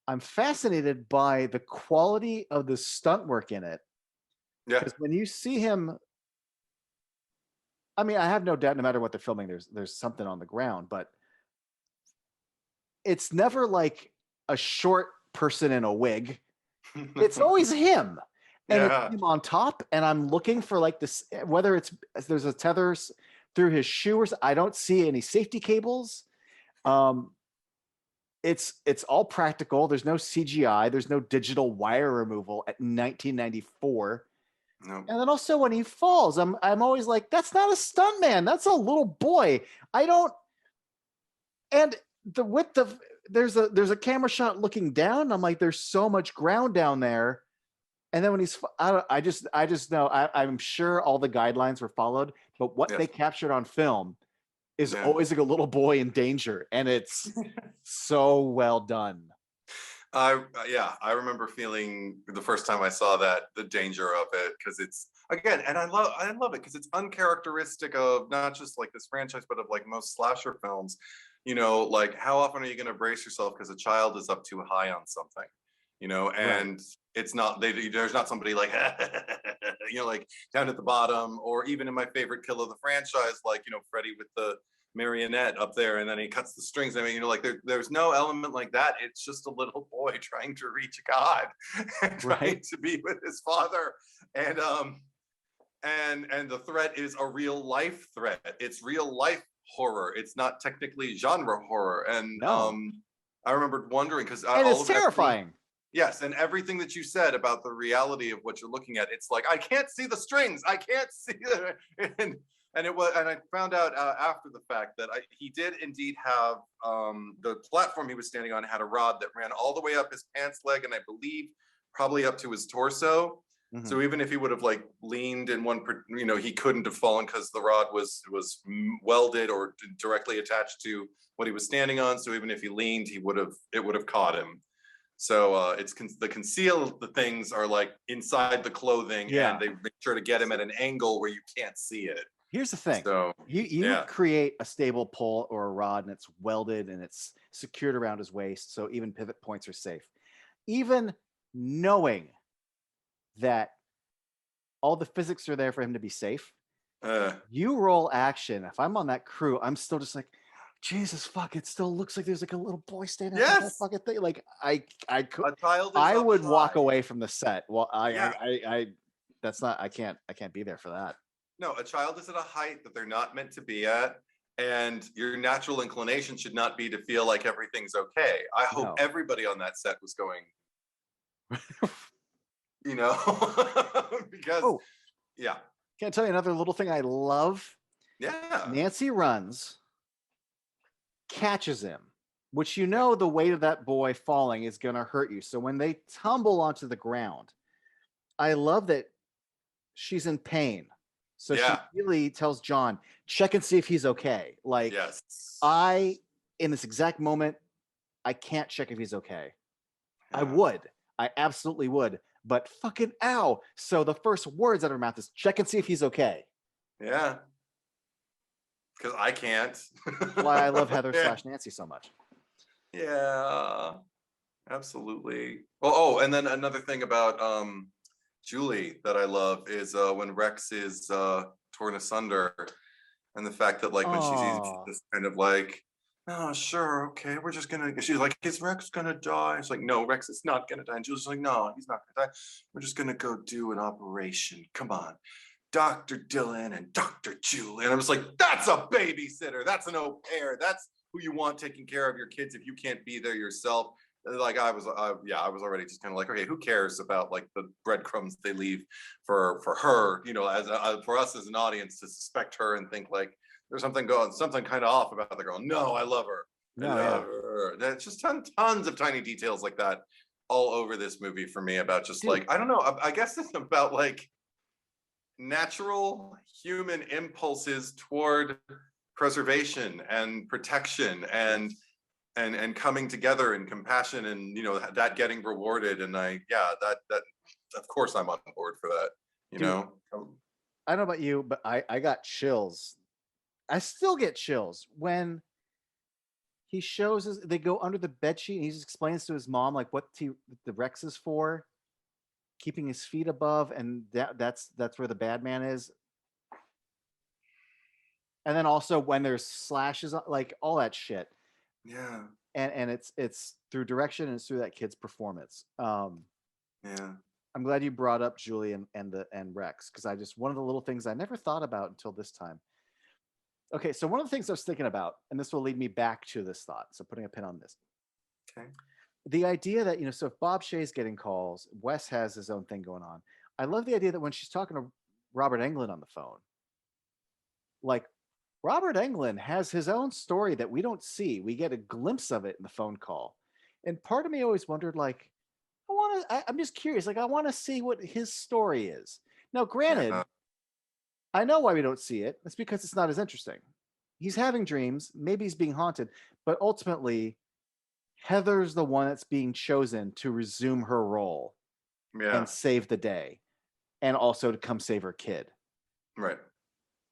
I'm fascinated by the quality of the stunt work in it. Yeah. Because when you see him, I mean, I have no doubt, no matter what they're filming, there's something on the ground, but it's never like a short person in a wig. It's always him. And it's Yeah. him on top. And I'm looking for like this, whether there's a tether through his shoe or I don't see any safety cables. It's all practical. There's no CGI. There's no digital wire removal at 1994. No. And then also when he falls, I'm always like, that's not a stunt man. That's a little boy. I don't. And there's a camera shot looking down. I'm like, there's so much ground down there. And then when I just know I'm sure all the guidelines were followed, but what they captured on film is always like a little boy in danger, and it's so well done. I remember feeling the first time I saw that the danger of it, because it's again, and I love it because it's uncharacteristic of not just like this franchise, but of like most slasher films. You know, like how often are you going to brace yourself because a child is up too high on something? You know, and it's not there's not somebody like you know, like down at the bottom, or even in my favorite kill of the franchise, like, you know, Freddy with the marionette up there and then he cuts the strings. I mean, you know, like there's no element like that. It's just a little boy trying to reach God and trying to be with his father. And the threat is a real life threat. It's real life horror. It's not technically genre horror. And I remembered wondering because it's terrifying. Yes, and everything that you said about the reality of what you're looking at, it's like I can't see the strings. I can't see it. And it was, and I found out after the fact that he did indeed have the platform he was standing on had a rod that ran all the way up his pants leg, and I believe probably up to his torso. Mm-hmm. So even if he would have like leaned in one, you know, he couldn't have fallen because the rod was welded or directly attached to what he was standing on. So even if he leaned, it would have caught him. So it's the conceal the things are like inside the clothing, and they make sure to get him at an angle where you can't see it. Here's the thing. So you create a stable pole or a rod, and it's welded and it's secured around his waist, so even pivot points are safe. Even knowing that all the physics are there for him to be safe, you roll action. If I'm on that crew, I'm still just like, Jesus fuck! It still looks like there's like a little boy standing on that fucking thing. Like I would walk away from the set. Well, that's not. I can't be there for that. No, a child is at a height that they're not meant to be at, and your natural inclination should not be to feel like everything's okay. I hope everybody on that set was going, you know, because Can I tell you another little thing I love? Yeah. Nancy runs, catches him, which you know the weight of that boy falling is going to hurt you. So when they tumble onto the ground, I love that she's in pain. So she really tells John, check and see if he's okay. Like, in this exact moment, I can't check if he's okay. Yeah. I absolutely would. But fucking ow. So the first words out of her mouth is check and see if he's okay. Yeah. Because I can't. That's why I love Heather / Nancy so much. Yeah. Absolutely. Well, and then another thing about Julie that I love is when Rex is torn asunder, and the fact that like when she sees this kind of like, oh sure, okay, we're just gonna, she's like, is Rex gonna die? It's like, no, Rex is not gonna die. And Julie's like, no, he's not gonna die. We're just gonna go do an operation. Come on, Dr. Dylan and Dr. Julie. And I was like, that's a babysitter. That's an au pair. That's who you want taking care of your kids if you can't be there yourself. Like I was already just kind of like, okay, who cares about like the breadcrumbs they leave for her, you know, as for us as an audience to suspect her and think like there's something kind of off about the girl. No, I love her. Her. There's just tons of tiny details like that all over this movie for me about just like, I don't know, I guess it's about like natural human impulses toward preservation and protection and coming together and compassion, and you know that getting rewarded, and that of course I'm on board for that, you know. I don't know about you, but I got chills. I still get chills when he shows us they go under the bed sheet and he just explains to his mom like what the Rex is for, keeping his feet above, and that's where the bad man is. And then also when there's slashes, like all that shit. Yeah. And it's through direction and it's through that kid's performance. Yeah. I'm glad you brought up Julie and Rex, because I just one of the little things I never thought about until this time. Okay, so one of the things I was thinking about, and this will lead me back to this thought. So putting a pin on this. Okay. The idea that, so if Bob Shaye's getting calls, Wes has his own thing going on. I love the idea that when she's talking to Robert Englund on the phone, like Robert Englund has his own story that we don't see. We get a glimpse of it in the phone call. And part of me always wondered, like, I'm just curious. Like, I want to see what his story is. Now, granted, I know why we don't see it. It's because it's not as interesting. He's having dreams. Maybe he's being haunted. But ultimately, Heather's the one that's being chosen to resume her role and save the day. And also to come save her kid. Right.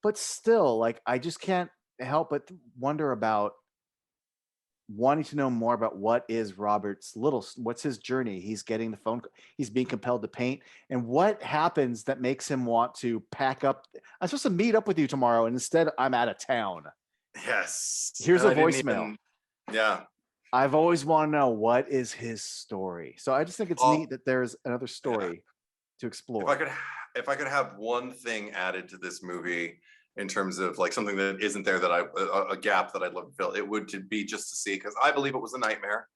But still, like, I just can't help but wonder about wanting to know more about what is what's his journey. He's getting the phone, he's being compelled to paint, and what happens that makes him want to pack up. I'm supposed to meet up with you tomorrow, and instead I'm out of town. Yes. Here's a voicemail. Yeah. I've always wanted to know what is his story. So I just think it's neat that there's another story to explore. If I could have one thing added to this movie in terms of like something that isn't there that a gap that I'd love to fill, it would be just to see, because I believe it was a nightmare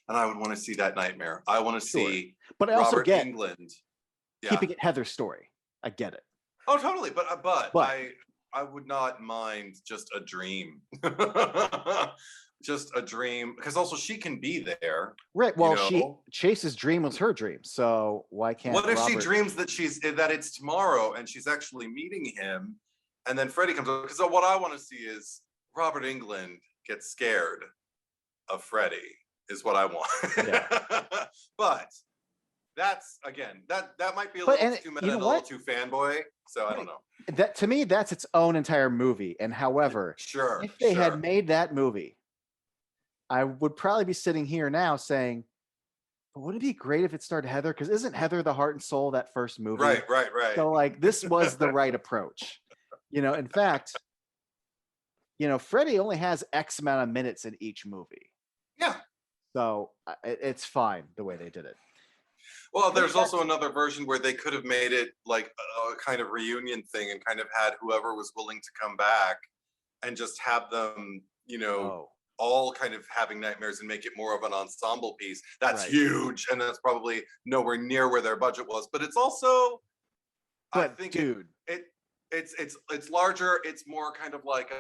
and I would want to see that nightmare. I want to see but I also Robert get Englund keeping it Heather's story. I get it. Oh, totally. But I would not mind just a dream. Just a dream, because also she can be there. Right. Well, Chase's dream was her dream. So why can't What if Robert... she dreams that it's tomorrow and she's actually meeting him, and then Freddy comes over? Because what I want to see is Robert Englund get scared of Freddy is what I want. Yeah. But that's, again, that might be a little too meta and a little too fanboy. So I don't know. That, to me, that's its own entire movie. And however, if they had made that movie, I would probably be sitting here now saying, but wouldn't it be great if it starred Heather? Because isn't Heather the heart and soul of that first movie? Right. So like this was the right approach. In fact, Freddy only has X amount of minutes in each movie. Yeah. So it's fine the way they did it. Well, there's also another version where they could have made it like a kind of reunion thing and kind of had whoever was willing to come back and just have them, all kind of having nightmares and make it more of an ensemble piece. That's huge, and that's probably nowhere near where their budget was. But it's also, I think, it's larger. It's more kind of like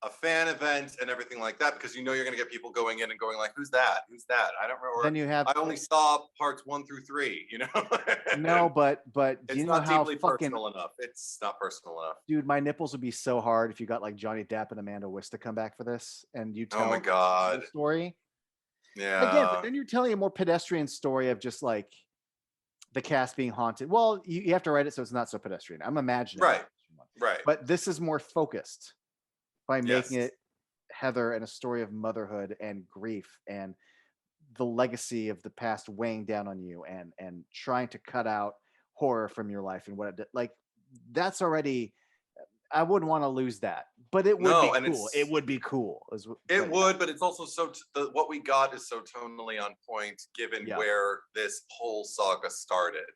a fan event and everything like that, because you're going to get people going in and going like, who's that? I don't remember. Then I only saw parts 1 through 3. No, but it's you know not how deeply personal enough. It's not personal enough. Dude, my nipples would be so hard if you got like Johnny Depp and Amanda Wyss to come back for this, and you tell the story. Yeah. Again, but then you're telling a more pedestrian story of just like the cast being haunted. Well, you have to write it so it's not so pedestrian. I'm imagining. Right. But this is more focused by making it Heather and a story of motherhood and grief and the legacy of the past weighing down on you and trying to cut out horror from your life and what it did. Like, that's already, I wouldn't want to lose that, but it would be cool. It would be cool. But it's also what we got is so tonally on point given where this whole saga started.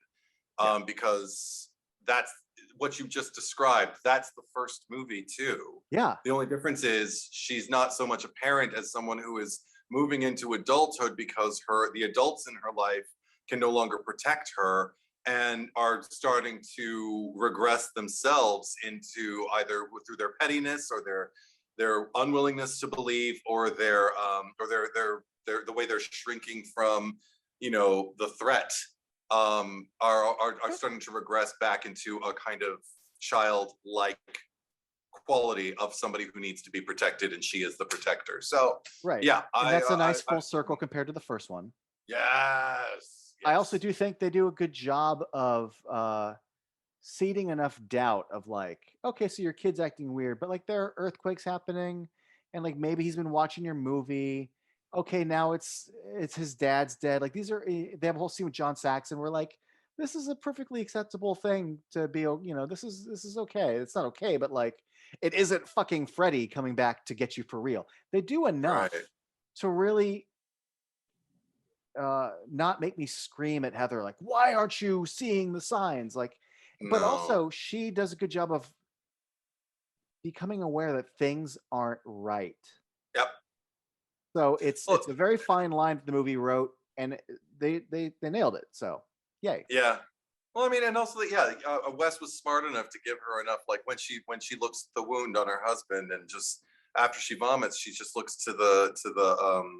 Because that's what you just described. That's the first movie too. Yeah. The only difference is she's not so much a parent as someone who is moving into adulthood because the adults in her life can no longer protect her and are starting to regress themselves into either through their pettiness or their unwillingness to believe or their the way they're shrinking from the threat. Are starting to regress back into a kind of childlike quality of somebody who needs to be protected, and she is the protector. So that's a nice full circle compared to the first one. Yes. I also do think they do a good job of seeding enough doubt of like, okay, so your kid's acting weird, but like there are earthquakes happening and like maybe he's been watching your movie. Okay, now it's his dad's dead. Like these are they have a whole scene with John Saxon. We're like, this is a perfectly acceptable thing to be. This is okay. It's not okay, but like it isn't fucking Freddy coming back to get you for real. They do enough Right. to really not make me scream at Heather like, why aren't you seeing the signs? Like, but No. also she does a good job of becoming aware that things aren't right. Yep. So it's Well, a very fine line the movie wrote, and they nailed it. So yay. yeah. Well, I mean, and also, Wes was smart enough to give her enough, like when she looks at the wound on her husband, and just after she vomits, she just looks to the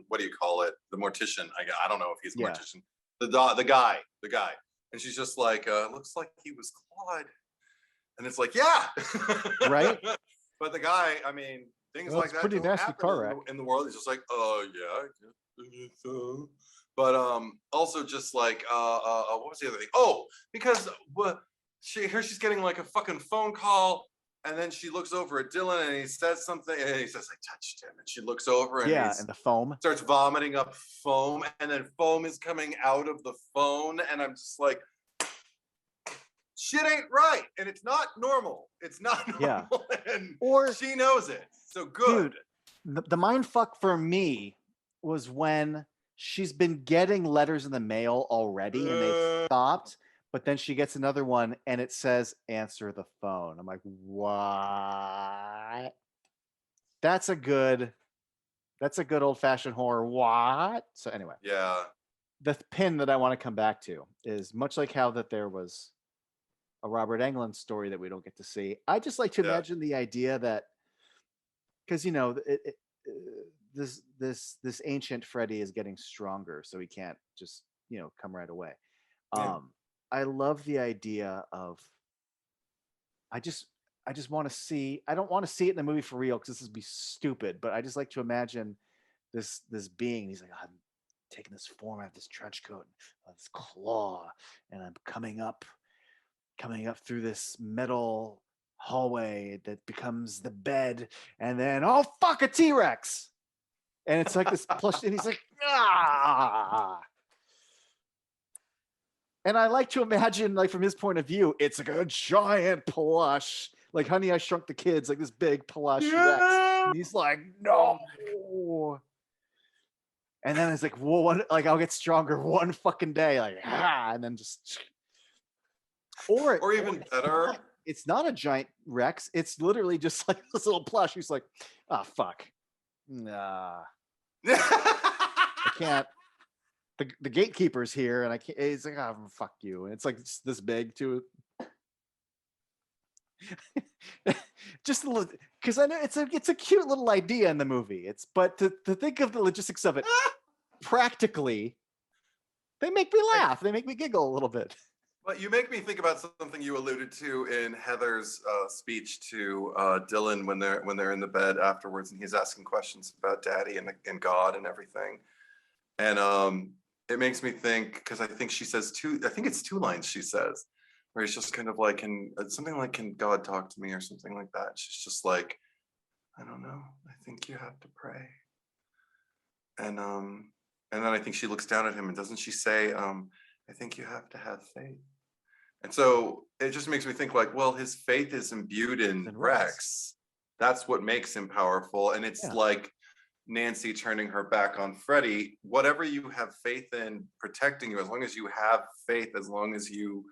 what do you call it? The mortician. I don't know if he's a Yeah. mortician. The guy, and she's just like, looks like he was clawed, and it's like, yeah, Right. But the guy, I mean, things Well, like it's that pretty don't nasty happen car wreck. in the world. He's just like, yeah, I guess so. But also just like what was the other thing? Oh, because she's getting like a fucking phone call, and then she looks over at Dylan, and he says something, and he says, I touched him, and she looks over, and Yeah, and the foam starts vomiting up foam, and then foam is coming out of the phone, and I'm just like, shit ain't right, and it's not normal. It's not normal, and she knows it. So good. Dude, the mind fuck for me was when she's been getting letters in the mail already, and they stopped, but then she gets another one, and it says answer the phone. I'm like, what? That's a good old-fashioned horror. What? So anyway, Yeah. the pin that I want to come back to is much like how that there was a Robert Englund story that we don't get to see. I just like to imagine the idea that, because this ancient Freddy is getting stronger, so he can't just come right away. I love the idea of I just want to see. I don't want to see it in the movie for real because this would be stupid. But I just like to imagine this being. He's like, I'm taking this form. I have this trench coat, this claw, and I'm coming up through this metal hallway that becomes the bed, and then oh fuck, a T-Rex, and it's like this plush, and he's like, ah. And I like to imagine, like from his point of view, it's like a giant plush, like Honey, I Shrunk the Kids, like this big plush Rex. And he's like, no. And then it's like, well, like I'll get stronger one fucking day, like and then just, or even better, it's not a giant Rex. It's literally just like this little plush. He's like, oh fuck, nah, I can't. The gatekeeper's here, and I can't. He's like, oh fuck you, and it's like this big too. Just because I know it's a cute little idea in the movie. But to think of the logistics of it practically, they make me laugh. They make me giggle a little bit. But you make me think about something you alluded to in Heather's speech to Dylan when they're in the bed afterwards, and he's asking questions about Daddy and God and everything. And it makes me think, because I think she says I think it's two lines she says, where it's just kind of like, something like, can God talk to me, or something like that. She's just like, I don't know. I think you have to pray. And then I think she looks down at him, and doesn't she say, I think you have to have faith. And so it just makes me think like, well, his faith is imbued in Rex. That's what makes him powerful. And it's like Nancy turning her back on Freddy. Whatever you have faith in protecting you, as long as you have faith, as long as you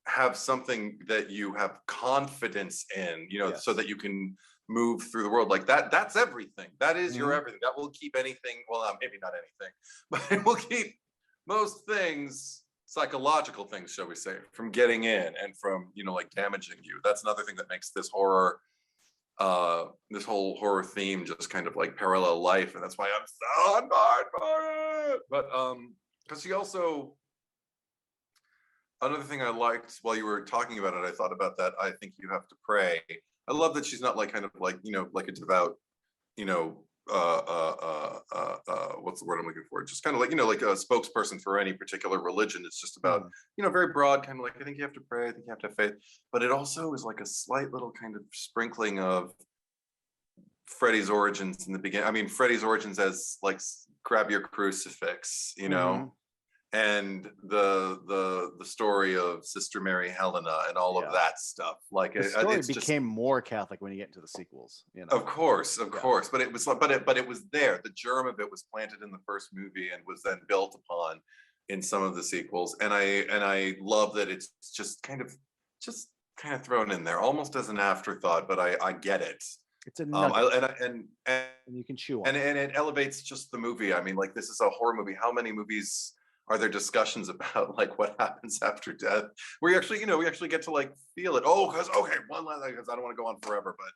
have something that you have confidence in, so that you can move through the world like that. That's everything. That is your everything. That will keep anything, well, maybe not anything, but it will keep most things, psychological things, shall we say, from getting in and from, like damaging you. That's another thing that makes this horror, this whole horror theme just kind of like parallel life. And that's why I'm so on board for it. But because she also, another thing I liked while you were talking about it, I thought about that. I think you have to pray. I love that she's not like kind of like, like a devout, what's the word I'm looking for? Just kind of like, like a spokesperson for any particular religion. It's just about, very broad, kind of like, I think you have to pray, I think you have to have faith. But it also is like a slight little kind of sprinkling of Freddy's origins in the beginning. I mean, Freddy's origins as like grab your crucifix, you know, and the story of Sister Mary Helena and all of that stuff. Like the story it's became more Catholic when you get into the sequels, you know. Of course, but it was but it was there. The germ of it was planted in the first movie and was then built upon in some of the sequels. And I love that it's just kind of thrown in there almost as an afterthought, but I get it. It's a nugget. And you can chew on and it elevates just the movie. I mean, like, this is a horror movie. How many movies are there discussions about like what happens after death? We actually get to like feel it. Oh, because one last thing, because I don't want to go on forever, but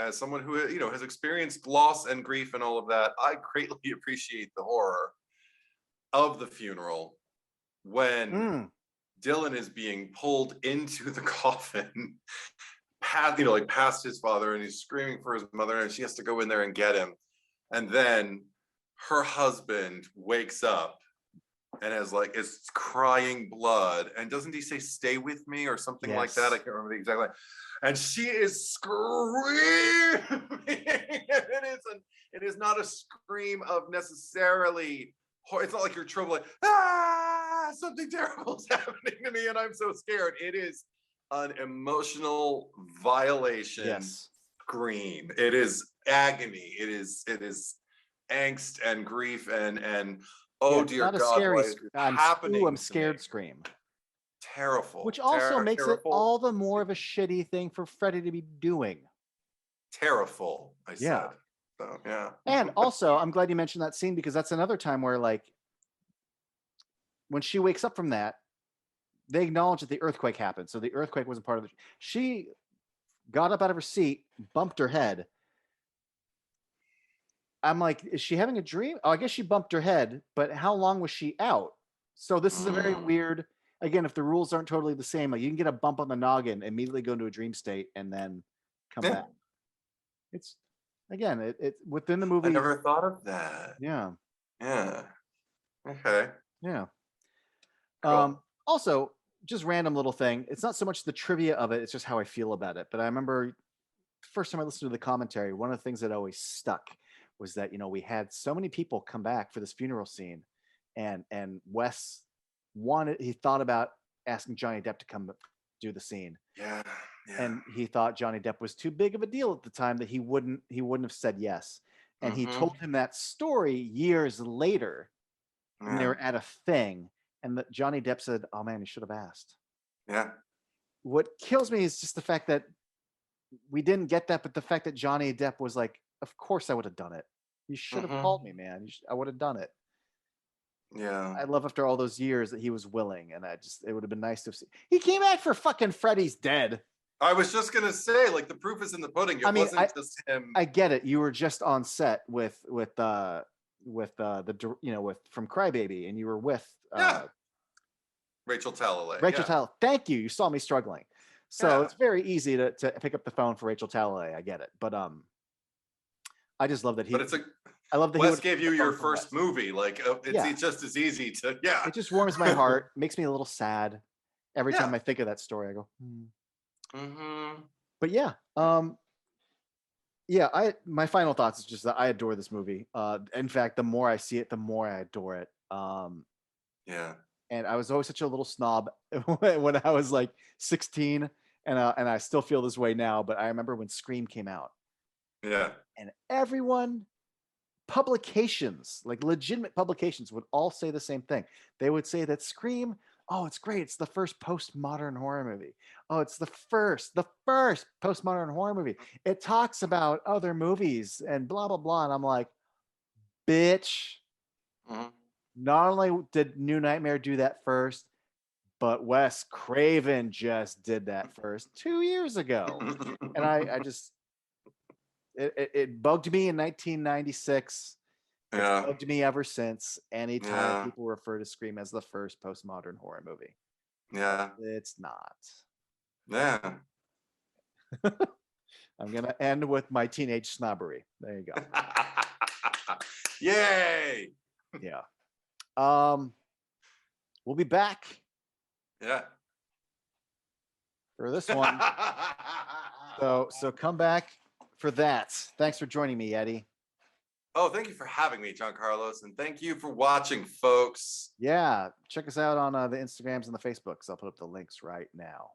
as someone who has experienced loss and grief and all of that, I greatly appreciate the horror of the funeral when Dylan is being pulled into the coffin, past his father, and he's screaming for his mother, and she has to go in there and get him. And then her husband wakes up and is crying blood. And doesn't he say, "Stay with me," or something like that? I can't remember exactly. And she is screaming. It is not a scream of necessarily. It's not like you're trembling. Something terrible is happening to me, and I'm so scared. It is an emotional violation scream. It is agony. It is angst and grief and dear God, scary what is happening? I'm scared scream. Terrible. Which also makes it all the more of a shitty thing for Freddy to be doing. Terrible, I said. So, yeah. And also, I'm glad you mentioned that scene, because that's another time where, like, when she wakes up from that, they acknowledge that the earthquake happened. So the earthquake wasn't part of it. She got up out of her seat, bumped her head. I'm like, is she having a dream? Oh, I guess she bumped her head, but how long was she out? So this is a very weird, again, if the rules aren't totally the same, like you can get a bump on the noggin, immediately go into a dream state, and then come back. It's, again, it within the movie. I never thought of that. Yeah. Yeah. Okay. Yeah. Cool. Also, just random little thing. It's not so much the trivia of it, it's just how I feel about it. But I remember the first time I listened to the commentary, one of the things that always stuck was that, we had so many people come back for this funeral scene, and Wes he thought about asking Johnny Depp to come do the scene. Yeah. And he thought Johnny Depp was too big of a deal at the time, that he wouldn't have said yes. And he told him that story years later when they were at a thing, and that Johnny Depp said, "Oh man, you should have asked." Yeah. What kills me is just the fact that we didn't get that, but the fact that Johnny Depp was like, "Of course I would have done it. You should have called me, man. I would have done it." Yeah. I love after all those years that he was willing, and it would have been nice to see. He came back for fucking Freddy's Dead. I was just gonna say, like, the proof is in the pudding. It wasn't just him. I get it. You were just on set with from Crybaby, and you were with Rachel Talalay. Talalay. Thank you. You saw me struggling, so it's very easy to pick up the phone for Rachel Talalay. I get it, but I just love that he. But I love that Wes gave you your first movie. Like, it's just as easy to. Yeah. It just warms my heart. Makes me a little sad every time I think of that story. I go. But yeah, my final thoughts is just that I adore this movie. In fact, the more I see it, the more I adore it. And I was always such a little snob when I was like 16, and I still feel this way now. But I remember when Scream came out. Yeah. And publications, like legitimate publications, would all say the same thing. They would say that Scream, oh, it's great. It's the first postmodern horror movie. Oh, it's the first postmodern horror movie. It talks about other movies and blah, blah, blah. And I'm like, bitch, not only did New Nightmare do that first, but Wes Craven just did that first 2 years ago. And I just, it bugged me in 1996. It's bugged me ever since. Anytime people refer to Scream as the first postmodern horror movie. Yeah. It's not. Yeah. I'm going to end with my teenage snobbery. There you go. Yay. Yeah. We'll be back. Yeah. for this one. So come back for that. Thanks for joining me, Eddie. Oh, thank you for having me, John Carlos, and thank you for watching, folks. Yeah, check us out on the Instagrams and the Facebooks. I'll put up the links right now.